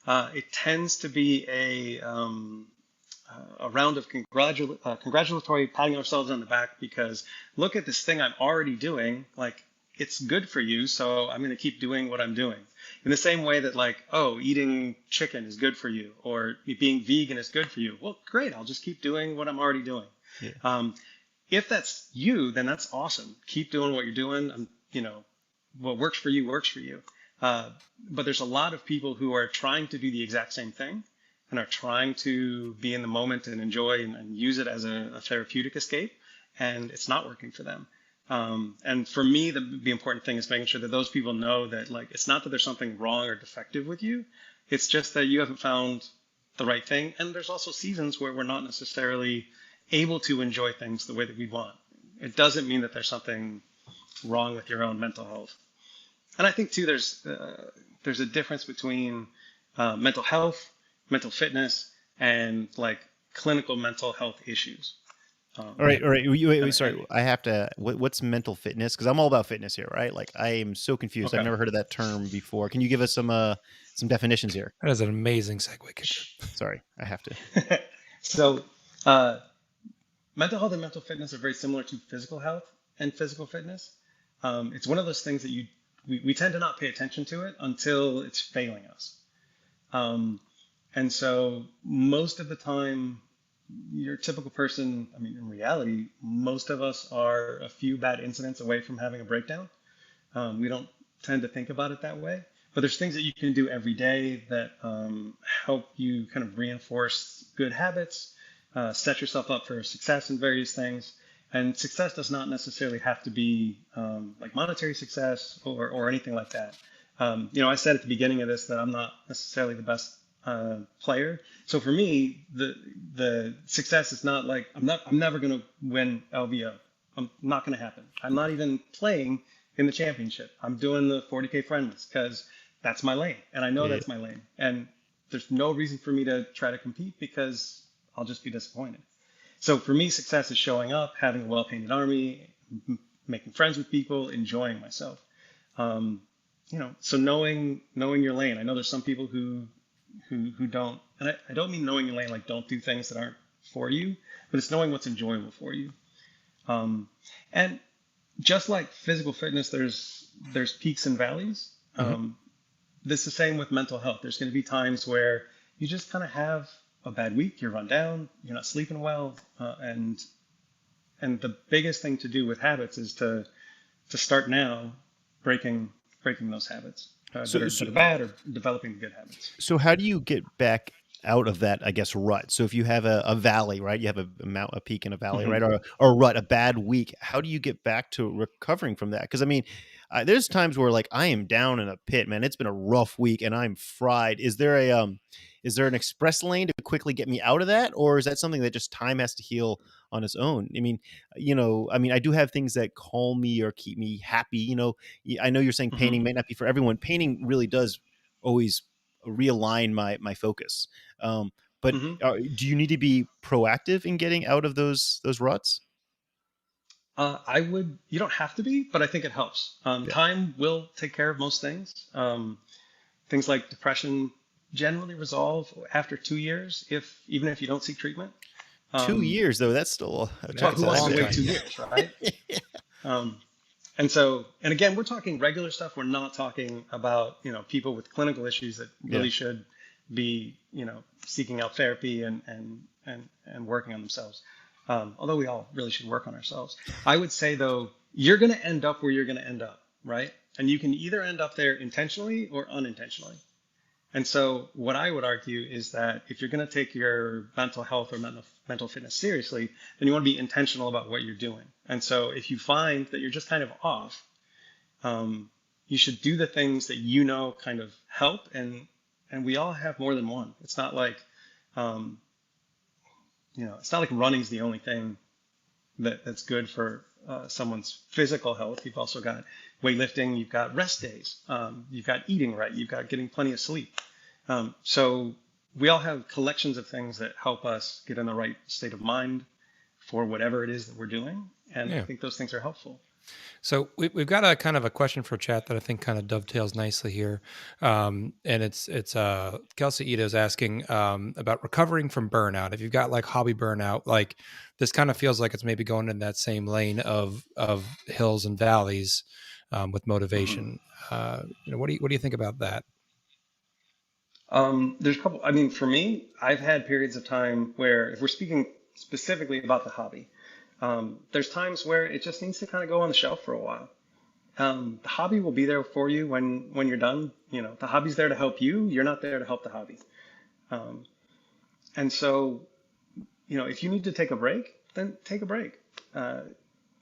[SPEAKER 3] It tends to be a round of congratulatory patting ourselves on the back because look at this thing I'm already doing. Like, it's good for you, so I'm going to keep doing what I'm doing. In the same way that, like, oh, eating chicken is good for you, or being vegan is good for you. Well, great, I'll just keep doing what I'm already doing.
[SPEAKER 2] Yeah.
[SPEAKER 3] If that's you, then that's awesome. Keep doing what you're doing. What works for you works for you. But there's a lot of people who are trying to do the exact same thing and are trying to be in the moment and enjoy and use it as a therapeutic escape, and it's not working for them. And for me, the important thing is making sure that those people know that, like, it's not that there's something wrong or defective with you. It's just that you haven't found the right thing. And there's also seasons where we're not necessarily able to enjoy things the way that we want. It doesn't mean that there's something wrong with your own mental health. And I think too, there's a difference between mental health, mental fitness, and like clinical mental health issues.
[SPEAKER 2] All right, all right. Wait, sorry.
[SPEAKER 3] And
[SPEAKER 2] I have to. What's mental fitness? Because I'm all about fitness here, right? Like I am so confused. I've
[SPEAKER 3] okay.
[SPEAKER 2] never heard of that term before. Can you give us some definitions here?
[SPEAKER 1] That is an amazing segue, Kicker.
[SPEAKER 2] Sorry, I have to.
[SPEAKER 3] So, mental health and mental fitness are very similar to physical health and physical fitness. It's one of those things that we tend to not pay attention to it until it's failing us. And so most of the time, your typical person, I mean, in reality, most of us are a few bad incidents away from having a breakdown. We don't tend to think about it that way, but there's things that you can do every day that help you kind of reinforce good habits, set yourself up for success in various things. And success does not necessarily have to be like monetary success or anything like that. I said at the beginning of this that I'm not necessarily the best player. So for me, the success is not like I'm never going to win LVO. I'm not going to happen. I'm not even playing in the championship. I'm doing the 40K friendlies because that's my lane, and I know that's my lane. And there's no reason for me to try to compete because I'll just be disappointed. So for me, success is showing up, having a well-painted army, making friends with people, enjoying myself. So knowing your lane. I know there's some people who don't, and I don't mean knowing your lane like don't do things that aren't for you, but it's knowing what's enjoyable for you. And just like physical fitness, there's peaks and valleys. This is the same with mental health. There's going to be times where you just kind of have a bad week, you're run down, you're not sleeping well, and the biggest thing to do with habits is to start now breaking those habits that are bad or developing good habits.
[SPEAKER 2] So how do you get back out of that, I guess, rut? So if you have a valley, right? You have a peak and a valley, right? Or a rut, a bad week. How do you get back to recovering from that? Because I mean, there's times where like I am down in a pit, man. It's been a rough week and I'm fried. Is there an express lane to quickly get me out of that, or is that something that just time has to heal on its own? I mean, I do have things that calm me or keep me happy. I know you're saying painting may not be for everyone. Painting really does always realign my focus. But do you need to be proactive in getting out of those ruts?
[SPEAKER 3] You don't have to be, but I think it helps. Time will take care of most things. Things like depression generally resolve after 2 years, even if you don't seek treatment.
[SPEAKER 2] 2 years though, that's still
[SPEAKER 3] who wants to wait 2 years, right? And again, we're talking regular stuff. We're not talking about people with clinical issues that really should be seeking out therapy and working on themselves. Although we all really should work on ourselves. I would say though, you're going to end up where you're going to end up, right? And you can either end up there intentionally or unintentionally. And so what I would argue is that if you're going to take your mental health or mental fitness seriously, then you want to be intentional about what you're doing. And so if you find that you're just kind of off, you should do the things that kind of help. And we all have more than one. It's not like, it's not like running's the only thing that's good for someone's physical health. You've also got weightlifting, you've got rest days, you've got eating right, you've got getting plenty of sleep. So we all have collections of things that help us get in the right state of mind for whatever it is that we're doing. And I think those things are helpful.
[SPEAKER 1] So we've got a kind of a question for chat that I think kind of dovetails nicely here. And it's Kelsey Ito's asking about recovering from burnout. If you've got like hobby burnout, like this kind of feels like it's maybe going in that same lane of hills and valleys with motivation. What do you think about that?
[SPEAKER 3] There's a couple. I mean, for me, I've had periods of time where, if we're speaking specifically about the hobby, there's times where it just needs to kind of go on the shelf for a while. The hobby will be there for you when you're done. The hobby's there to help you. You're not there to help the hobby. And so, if you need to take a break, then take a break.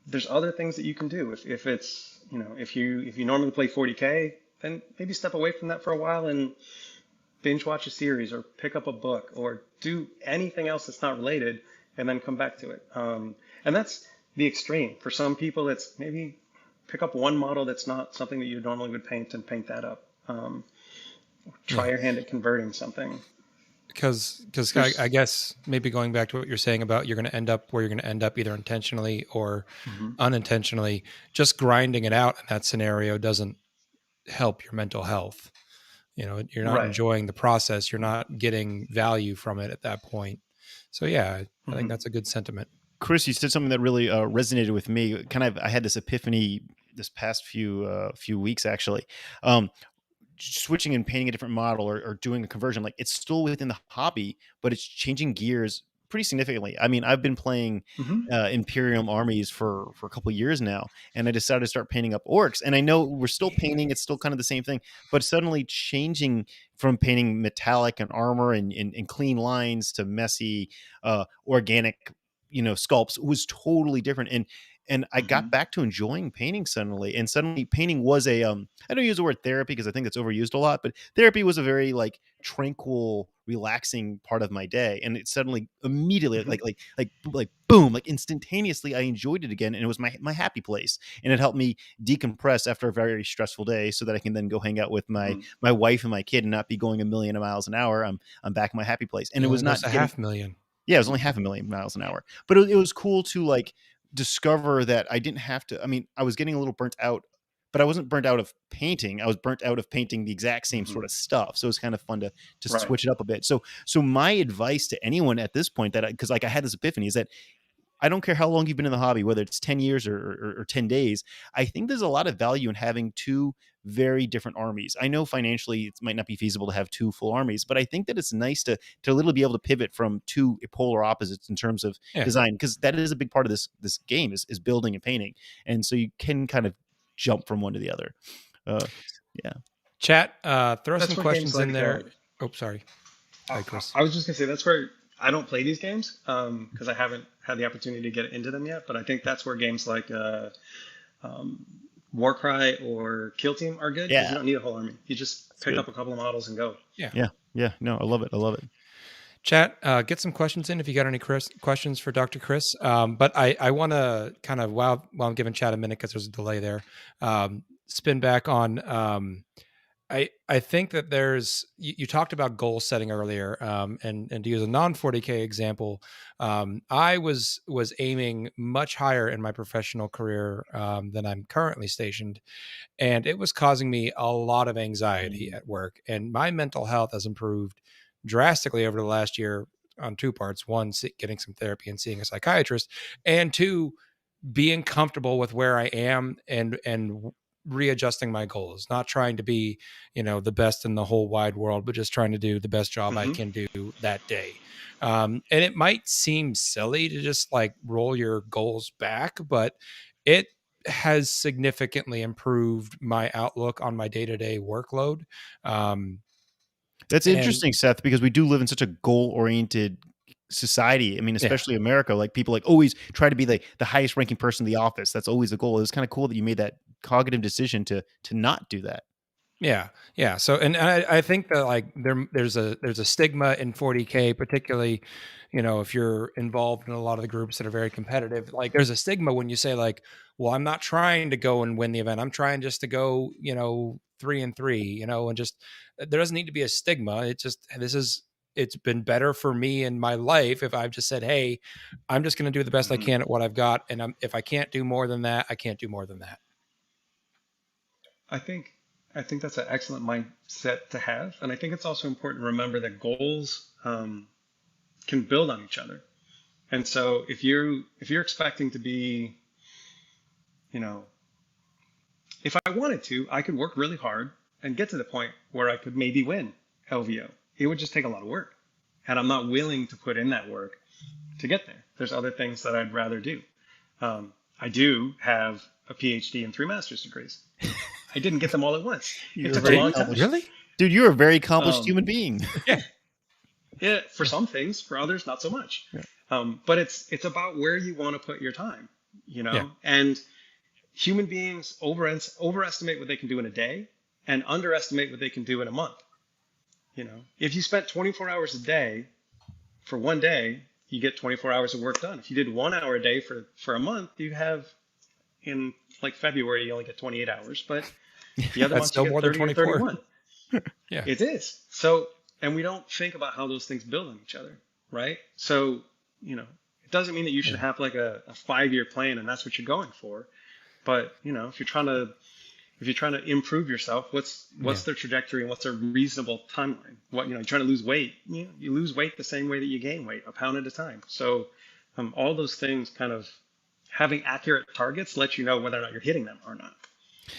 [SPEAKER 3] There's other things that you can do. If it's, if you normally play 40K, then maybe step away from that for a while and binge watch a series or pick up a book or do anything else that's not related and then come back to it. And that's the extreme. For some people, it's maybe pick up one model that's not something that you normally would paint and paint that up. Try
[SPEAKER 1] Yeah.
[SPEAKER 3] your hand at converting something.
[SPEAKER 1] Because I guess maybe going back to what you're saying about you're going to end up where you're going to end up either intentionally or unintentionally, just grinding it out in that scenario doesn't help your mental health. You're not
[SPEAKER 3] Right.
[SPEAKER 1] enjoying the process. You're not getting value from it at that point. So yeah, I think
[SPEAKER 3] Mm-hmm.
[SPEAKER 1] that's a good sentiment.
[SPEAKER 2] Chris, you said something that really resonated with me. I had this epiphany this past few weeks actually. Switching and painting a different model or doing a conversion, like it's still within the hobby, but it's changing gears pretty significantly. I mean, I've been playing Imperium armies for a couple of years now, and I decided to start painting up orcs. And I know we're still painting; it's still kind of the same thing, but suddenly changing from painting metallic and armor and clean lines to messy, organic, sculpts was totally different. And I got back to enjoying painting suddenly. And suddenly painting was I don't use the word therapy because I think it's overused a lot, but therapy was a very like tranquil, relaxing part of my day. And it suddenly immediately like boom, like instantaneously I enjoyed it again. And it was my happy place. And it helped me decompress after a very stressful day so that I can then go hang out with my wife and my kid and not be going a million miles an hour. I'm back in my happy place. And it was not
[SPEAKER 1] a 500,000.
[SPEAKER 2] Yeah, it was only 500,000 miles an hour. But it was cool to like discover that I didn't have to. I mean, I was getting a little burnt out, but I wasn't burnt out of painting. I was burnt out of painting the exact same sort of stuff. So it was kind of fun to switch it up a bit. So my advice to anyone at this point because like I had this epiphany is that I don't care how long you've been in the hobby, whether it's 10 years or 10 days. I think there's a lot of value in having two very different armies. I know financially it might not be feasible to have two full armies, but I think that it's nice to literally be able to pivot from two polar opposites in terms of design, because that is a big part of this game is building and painting. And so you can kind of jump from one to the other. Yeah.
[SPEAKER 1] Chat, throw
[SPEAKER 3] That's
[SPEAKER 1] some questions
[SPEAKER 3] like
[SPEAKER 1] in there. Sorry. Hi, Chris.
[SPEAKER 3] I was just gonna say that's where I don't play these games because I haven't had the opportunity to get into them yet. But I think that's where games like Warcry or Kill Team are good because you don't need a whole army. You just pick up a couple of models and go.
[SPEAKER 2] Yeah. No, I love it.
[SPEAKER 1] Chat, get some questions in if you got any questions for Dr. Chris. But I want to kind of, while I'm giving chat a minute because there's a delay there, spin back on. I think that you talked about goal setting earlier, and to use a non-40K example, I was aiming much higher in my professional career than I'm currently stationed, and it was causing me a lot of anxiety at work. And my mental health has improved drastically over the last year on two parts: one, getting some therapy and seeing a psychiatrist, and two, being comfortable with where I am and readjusting my goals, not trying to be, the best in the whole wide world, but just trying to do the best job I can do that day. And it might seem silly to just like roll your goals back, but it has significantly improved my outlook on my day-to-day workload.
[SPEAKER 2] That's interesting, Seth, because we do live in such a goal-oriented society. I mean, especially America, like people like always try to be the highest ranking person in the office. That's always the goal. It's kind of cool that you made that cognitive decision to not do that.
[SPEAKER 1] Yeah. So, and I think that like there's a stigma in 40K, particularly, if you're involved in a lot of the groups that are very competitive. Like, there's a stigma when you say like, well, I'm not trying to go and win the event. I'm trying just to go, 3-3, and just there doesn't need to be a stigma. It's been better for me in my life if I've just said, hey, I'm just going to do the best I can at what I've got, and if I can't do more than that, I can't do more than that.
[SPEAKER 3] I think that's an excellent mindset to have, and I think it's also important to remember that goals can build on each other. And so if you're expecting to be, if I wanted to, I could work really hard and get to the point where I could maybe win LVO. It would just take a lot of work, and I'm not willing to put in that work to get there. There's other things that I'd rather do. I do have a PhD and 3 master's degrees. I didn't get them all at once. It took a long time.
[SPEAKER 1] Really?
[SPEAKER 2] Dude, you're a very accomplished human being.
[SPEAKER 3] Yeah, for some things, for others, not so much. Yeah. But it's about where you want to put your time, and human beings overestimate what they can do in a day and underestimate what they can do in a month. If you spent 24 hours a day for one day, you get 24 hours of work done. If you did 1 hour a day for a month, you have in like February, you only get 28 hours, but the other
[SPEAKER 1] That's
[SPEAKER 3] months you
[SPEAKER 1] still
[SPEAKER 3] get
[SPEAKER 1] more than
[SPEAKER 3] 30 or
[SPEAKER 1] 24.
[SPEAKER 3] 31.
[SPEAKER 1] Yeah.
[SPEAKER 3] It is. So, and we don't think about how those things build on each other, right? So, it doesn't mean that you should
[SPEAKER 1] Yeah.
[SPEAKER 3] have like a 5-year plan and that's what you're going for. But, if you're trying to improve yourself, what's
[SPEAKER 1] Yeah.
[SPEAKER 3] their trajectory and what's a reasonable timeline? What, you're trying to lose weight, you lose weight the same way that you gain weight, a pound at a time. So, all those things kind of having accurate targets let you know whether or not you're hitting them or not.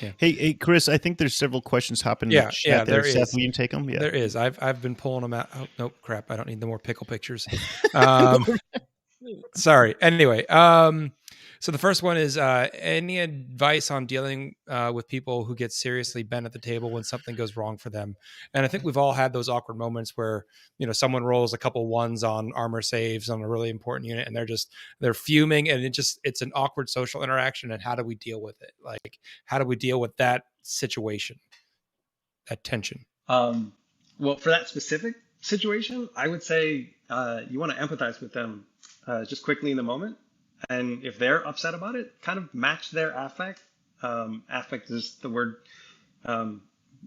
[SPEAKER 1] Yeah.
[SPEAKER 2] Hey, Chris, I think there's several questions hopping in the
[SPEAKER 1] Yeah.
[SPEAKER 2] chat
[SPEAKER 1] Yeah.
[SPEAKER 2] there.
[SPEAKER 1] There
[SPEAKER 2] Seth,
[SPEAKER 1] is.
[SPEAKER 2] will you take them? Yeah.
[SPEAKER 1] There is. I've been pulling them out. Oh, nope, crap. I don't need the more pickle pictures. Sorry. Anyway, so the first one is any advice on dealing with people who get seriously bent at the table when something goes wrong for them? And I think we've all had those awkward moments where someone rolls a couple ones on armor saves on a really important unit, and they're fuming, and it's an awkward social interaction. And how do we deal with it? Like, how do we deal with that situation, that tension?
[SPEAKER 3] Well, for that specific situation, I would say you want to empathize with them just quickly in the moment. And if they're upset about it, kind of match their affect. Affect is the word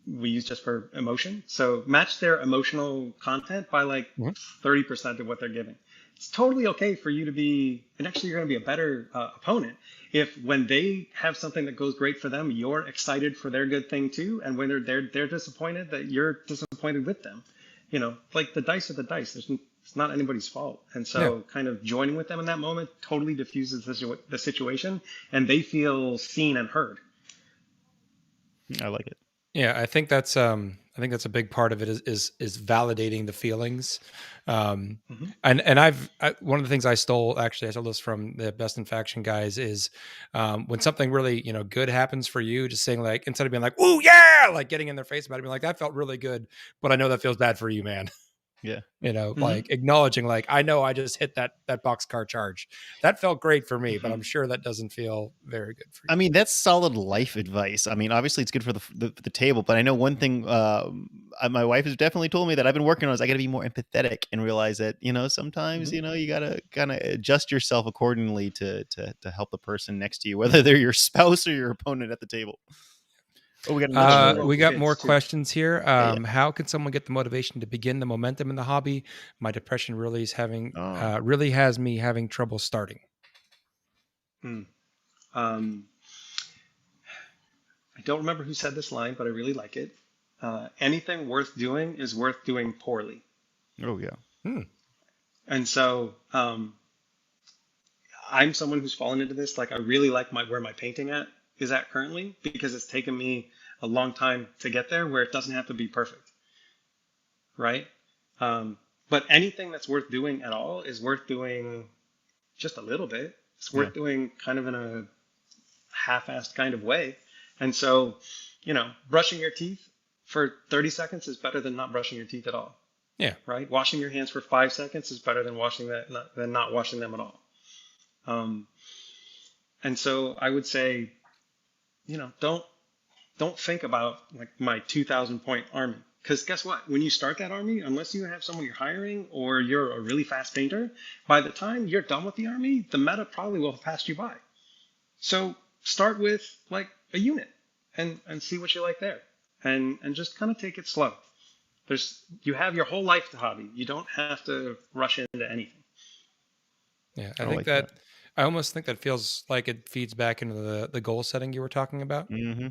[SPEAKER 3] we use just for emotion. So match their emotional content by like 30% of what they're giving. It's totally okay for you to be, and actually you're going to be a better opponent if when they have something that goes great for them, you're excited for their good thing too, and when they're disappointed, that you're disappointed with them. Like the dice are the dice. It's not anybody's fault, and so kind of joining with them in that moment totally diffuses the situation, and they feel seen and heard.
[SPEAKER 2] I like it.
[SPEAKER 1] Yeah, I think that's a big part of it is validating the feelings. And one of the things I stole this from the Best in Faction guys is when something really good happens for you, just saying like, instead of being like, "Ooh yeah," like getting in their face about it, being like, "That felt really good," but I know that feels bad for you, man.
[SPEAKER 2] Yeah.
[SPEAKER 1] Like acknowledging like, I know I just hit that boxcar charge. That felt great for me, but I'm sure that doesn't feel very good for you.
[SPEAKER 2] I mean, that's solid life advice. I mean, obviously it's good for the table, but I know one thing my wife has definitely told me that I've been working on is I got to be more empathetic and realize that, sometimes, you got to kind of adjust yourself accordingly to help the person next to you, whether they're your spouse or your opponent at the table. Oh,
[SPEAKER 1] we got more questions here. How can someone get the motivation to begin the momentum in the hobby? My depression really has me having trouble starting.
[SPEAKER 3] I don't remember who said this line, but I really like it. Anything worth doing is worth doing poorly.
[SPEAKER 2] Oh yeah.
[SPEAKER 3] And so I'm someone who's fallen into this. Like I really like where my painting is at currently, because it's taken me a long time to get there where it doesn't have to be perfect. Right? But anything that's worth doing at all is worth doing just a little bit. It's worth doing kind of in a half-assed kind of way. And so, brushing your teeth for 30 seconds is better than not brushing your teeth at all.
[SPEAKER 1] Yeah.
[SPEAKER 3] Right? Washing your hands for 5 seconds is better than not washing them at all. And so I would say, don't think about like my 2,000 point army, because guess what? When you start that army, unless you have someone you're hiring or you're a really fast painter, by the time you're done with the army, the meta probably will have passed you by. So start with like a unit and see what you like there, and just kind of take it slow. You have your whole life to hobby. You don't have to rush into anything.
[SPEAKER 1] Yeah, I think that I almost think that feels like it feeds back into the goal setting you were talking about.
[SPEAKER 2] Mm-hmm.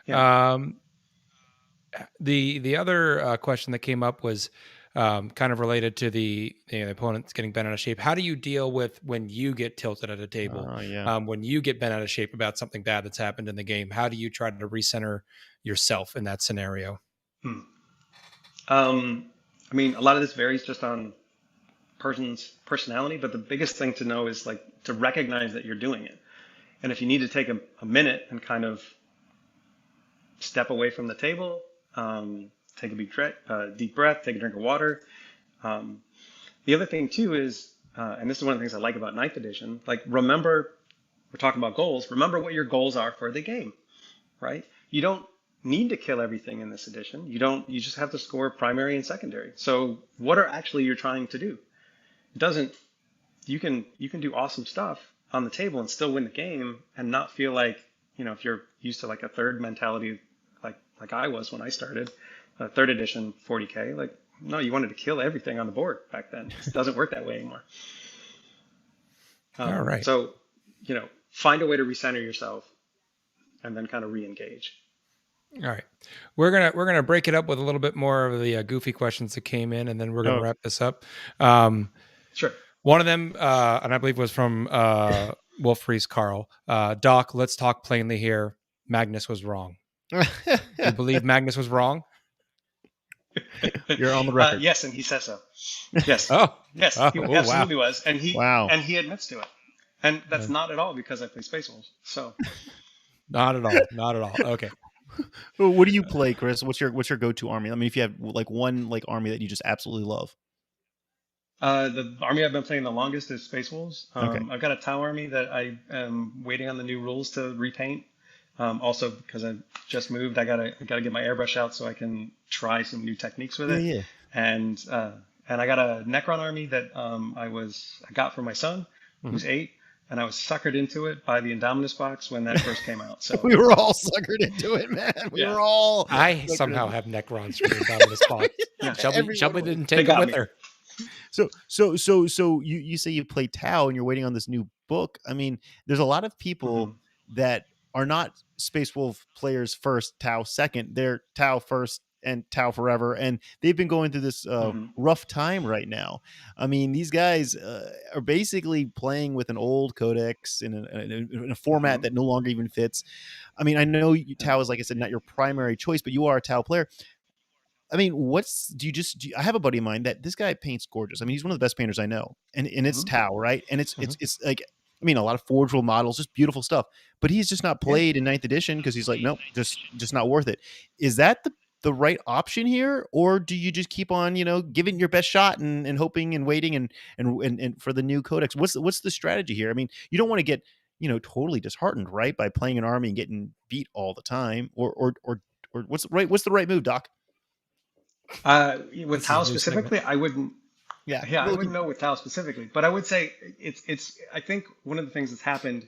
[SPEAKER 1] Yeah. The other question that came up was kind of related to the opponents getting bent out of shape. How do you deal with when you get tilted at a table? When you get bent out of shape about something bad that's happened in the game, how do you try to recenter yourself in that scenario?
[SPEAKER 3] I mean, a lot of this varies just on person's personality, but the biggest thing to know is like to recognize that you're doing it. And if you need to take a minute and kind of step away from the table, take a deep breath, take a drink of water. The other thing too is, and this is one of the things I like about 9th edition, like remember, we're talking about goals, remember what your goals are for the game, right? You don't need to kill everything in this edition. You just have to score primary and secondary. So what are actually you're trying to do? You can do awesome stuff, on the table and still win the game and not feel like, if you're used to like a third mentality, like I was when I started, third edition 40K, like, no, you wanted to kill everything on the board back then. It doesn't work that way anymore.
[SPEAKER 1] All right.
[SPEAKER 3] So, find a way to recenter yourself and then kind of re-engage.
[SPEAKER 1] All right. We're gonna break it up with a little bit more of the goofy questions that came in, and then we're gonna wrap this up.
[SPEAKER 3] Sure.
[SPEAKER 1] One of them, and I believe was from Wolf Freeze Carl. Doc, let's talk plainly here. Magnus was wrong. You believe Magnus was wrong?
[SPEAKER 2] You're on the record.
[SPEAKER 3] Yes, and he says so. Yes. Yes, he absolutely was, and he admits to it. And that's not at all because I play Space Wolves. So.
[SPEAKER 1] Not at all. Not at all. Okay.
[SPEAKER 2] What do you play, Chris? What's your go-to army? I mean, if you have like one like army that you just absolutely love.
[SPEAKER 3] The army I've been playing the longest is Space Wolves.
[SPEAKER 2] Okay.
[SPEAKER 3] I've got a Tau army that I am waiting on the new rules to repaint. Also, because I just moved, I gotta get my airbrush out so I can try some new techniques with it.
[SPEAKER 2] Yeah.
[SPEAKER 3] And I got a Necron army that I got for my son, who's 8. And I was suckered into it by the Indominus box when that first came out. So
[SPEAKER 2] we were all suckered into it, man. We were all.
[SPEAKER 1] I somehow have Necrons for the Indominus box. Shelby didn't take it with her.
[SPEAKER 2] So you say you play Tau and you're waiting on this new book. I mean, there's a lot of people that are not Space Wolf players first, Tau second. They're Tau first and Tau forever, and they've been going through this rough time right now. I mean, these guys are basically playing with an old codex in a format that no longer even fits. I mean, I know Tau is, like I said, not your primary choice, but you are a Tau player. I mean, I have a buddy of mine that this guy paints gorgeous. I mean, he's one of the best painters I know, and it's Tau, right? And it's like, I mean, a lot of Forge World models, just beautiful stuff. But he's just not played in 9th edition because he's like, nope, just not worth it. Is that the right option here, or do you just keep on, giving your best shot and hoping and waiting and for the new codex? What's the strategy here? I mean, you don't want to get totally disheartened, right, by playing an army and getting beat all the time, or what's the right move, Doc?
[SPEAKER 3] With Tau specifically, I wouldn't. I wouldn't know with Tau specifically, but I would say it's. I think one of the things that's happened,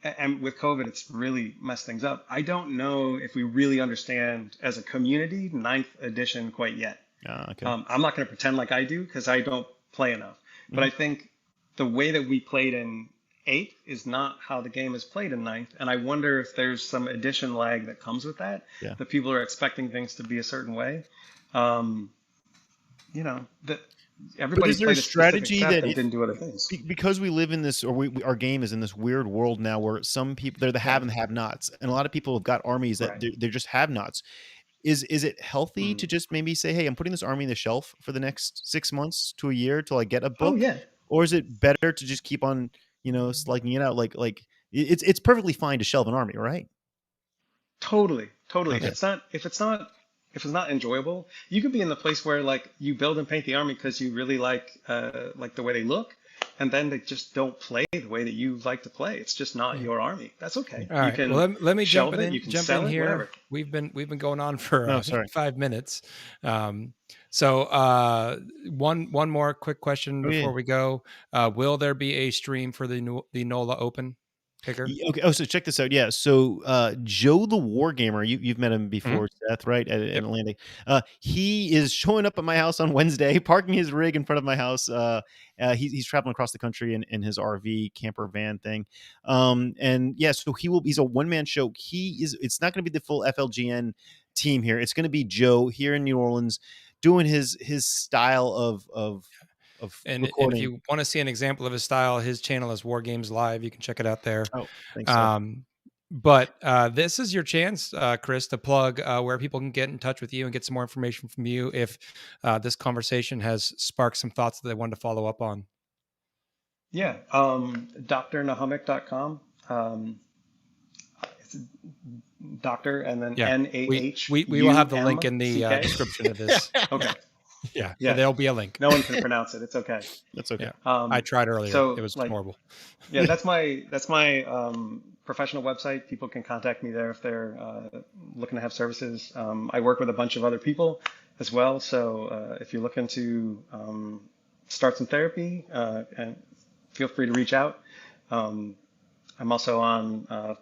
[SPEAKER 3] and with COVID, it's really messed things up. I don't know if we really understand as a community 9th edition quite yet.
[SPEAKER 2] Okay.
[SPEAKER 3] I'm not going to pretend like I do because I don't play enough. But I think the way that we played in 8th is not how the game is played in 9th, and I wonder if there's some edition lag that comes with that.
[SPEAKER 2] Yeah.
[SPEAKER 3] That people are expecting things to be a certain way. That everybody
[SPEAKER 2] is there a strategy that
[SPEAKER 3] didn't do other things
[SPEAKER 2] because we live in this, or our game is in this weird world now where some people, they're the have and have-nots, and a lot of people have got armies that they're just have-nots. Is it healthy to just maybe say, hey, I'm putting this army on the shelf for the next 6 months to a year till I get a book? Or is it better to just keep on slugging it out? Like it's perfectly fine to shelve an army, right?
[SPEAKER 3] Totally.
[SPEAKER 2] Okay.
[SPEAKER 3] If it's not enjoyable, you could be in the place where like you build and paint the army because you really like the way they look, and then they just don't play the way that you like to play. It's just not your army. That's okay.
[SPEAKER 1] All right. Well, let me jump in.
[SPEAKER 3] You can
[SPEAKER 1] jump
[SPEAKER 3] sell
[SPEAKER 1] in
[SPEAKER 3] it,
[SPEAKER 1] here.
[SPEAKER 3] whatever.
[SPEAKER 1] We've been going on for 5 minutes. So one more quick question before we go. Will there be a stream for the NOLA Open? Kicker?
[SPEAKER 2] Okay. Oh, so check this out. Yeah. So Joe the Wargamer, you've met him before, Seth, right? At Atlantic. He is showing up at my house on Wednesday, parking his rig in front of my house. He's traveling across the country in his RV camper van thing. And yeah, so he's a one-man show. It's not going to be the full FLGN team here. It's going to be Joe here in New Orleans doing his style of
[SPEAKER 1] and if you want to see an example of his style, his channel is War Games Live. You can check it out there.
[SPEAKER 2] Oh, thanks.
[SPEAKER 1] But this is your chance, Chris, to plug where people can get in touch with you and get some more information from you if this conversation has sparked some thoughts that they wanted to follow up on.
[SPEAKER 3] Yeah, drnahumck.com. It's doctor and then NAH.
[SPEAKER 1] We will have the link in the description of this.
[SPEAKER 3] Okay.
[SPEAKER 1] Yeah, there'll be a link.
[SPEAKER 3] No one can pronounce it. It's okay.
[SPEAKER 2] That's okay.
[SPEAKER 1] Yeah. I tried earlier.
[SPEAKER 3] So,
[SPEAKER 1] it was horrible.
[SPEAKER 3] Yeah, that's my professional website. People can contact me there if they're looking to have services. I work with a bunch of other people as well. So if you're looking to start some therapy, and feel free to reach out. I'm also on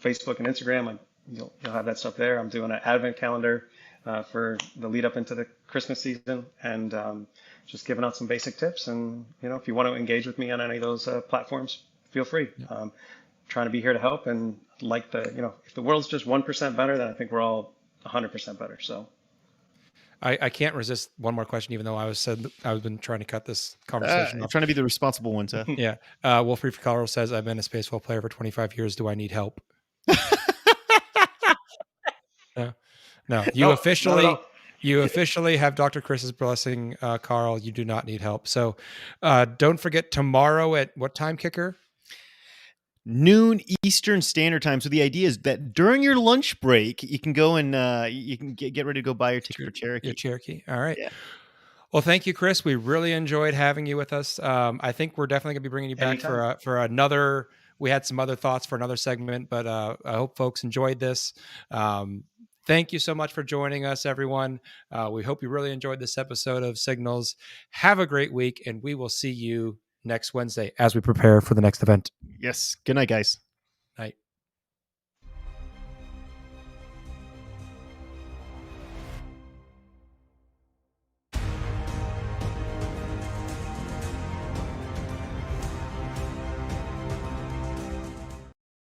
[SPEAKER 3] Facebook and Instagram. You'll have that stuff there. I'm doing an advent calendar for the lead up into the Christmas season, and just giving out some basic tips. And if you want to engage with me on any of those platforms, feel free. Trying to be here to help, and if the world's just 1% better, then I think we're all 100% better. So
[SPEAKER 1] I can't resist one more question, even though I've been trying to cut this conversation off.
[SPEAKER 2] Trying to be the responsible one, Seth.
[SPEAKER 1] Yeah. Wolf Reef Colorado says, I've been a Spacewell player for 25 years. Do I need help? No. You officially have Dr. Chris's blessing, Carl. You do not need help. So don't forget tomorrow at what time, Kicker?
[SPEAKER 2] Noon Eastern Standard Time. So the idea is that during your lunch break, you can go and you can get ready to go buy your ticket for Cherokee.
[SPEAKER 1] Your Cherokee. All right.
[SPEAKER 2] Yeah.
[SPEAKER 1] Well, thank you, Chris. We really enjoyed having you with us. I think we're definitely going to be bringing you back for another. We had some other thoughts for another segment, but I hope folks enjoyed this. Thank you so much for joining us, everyone. We hope you really enjoyed this episode of Signals. Have a great week, and we will see you next Wednesday as we prepare for the next event.
[SPEAKER 2] Yes. Good night, guys.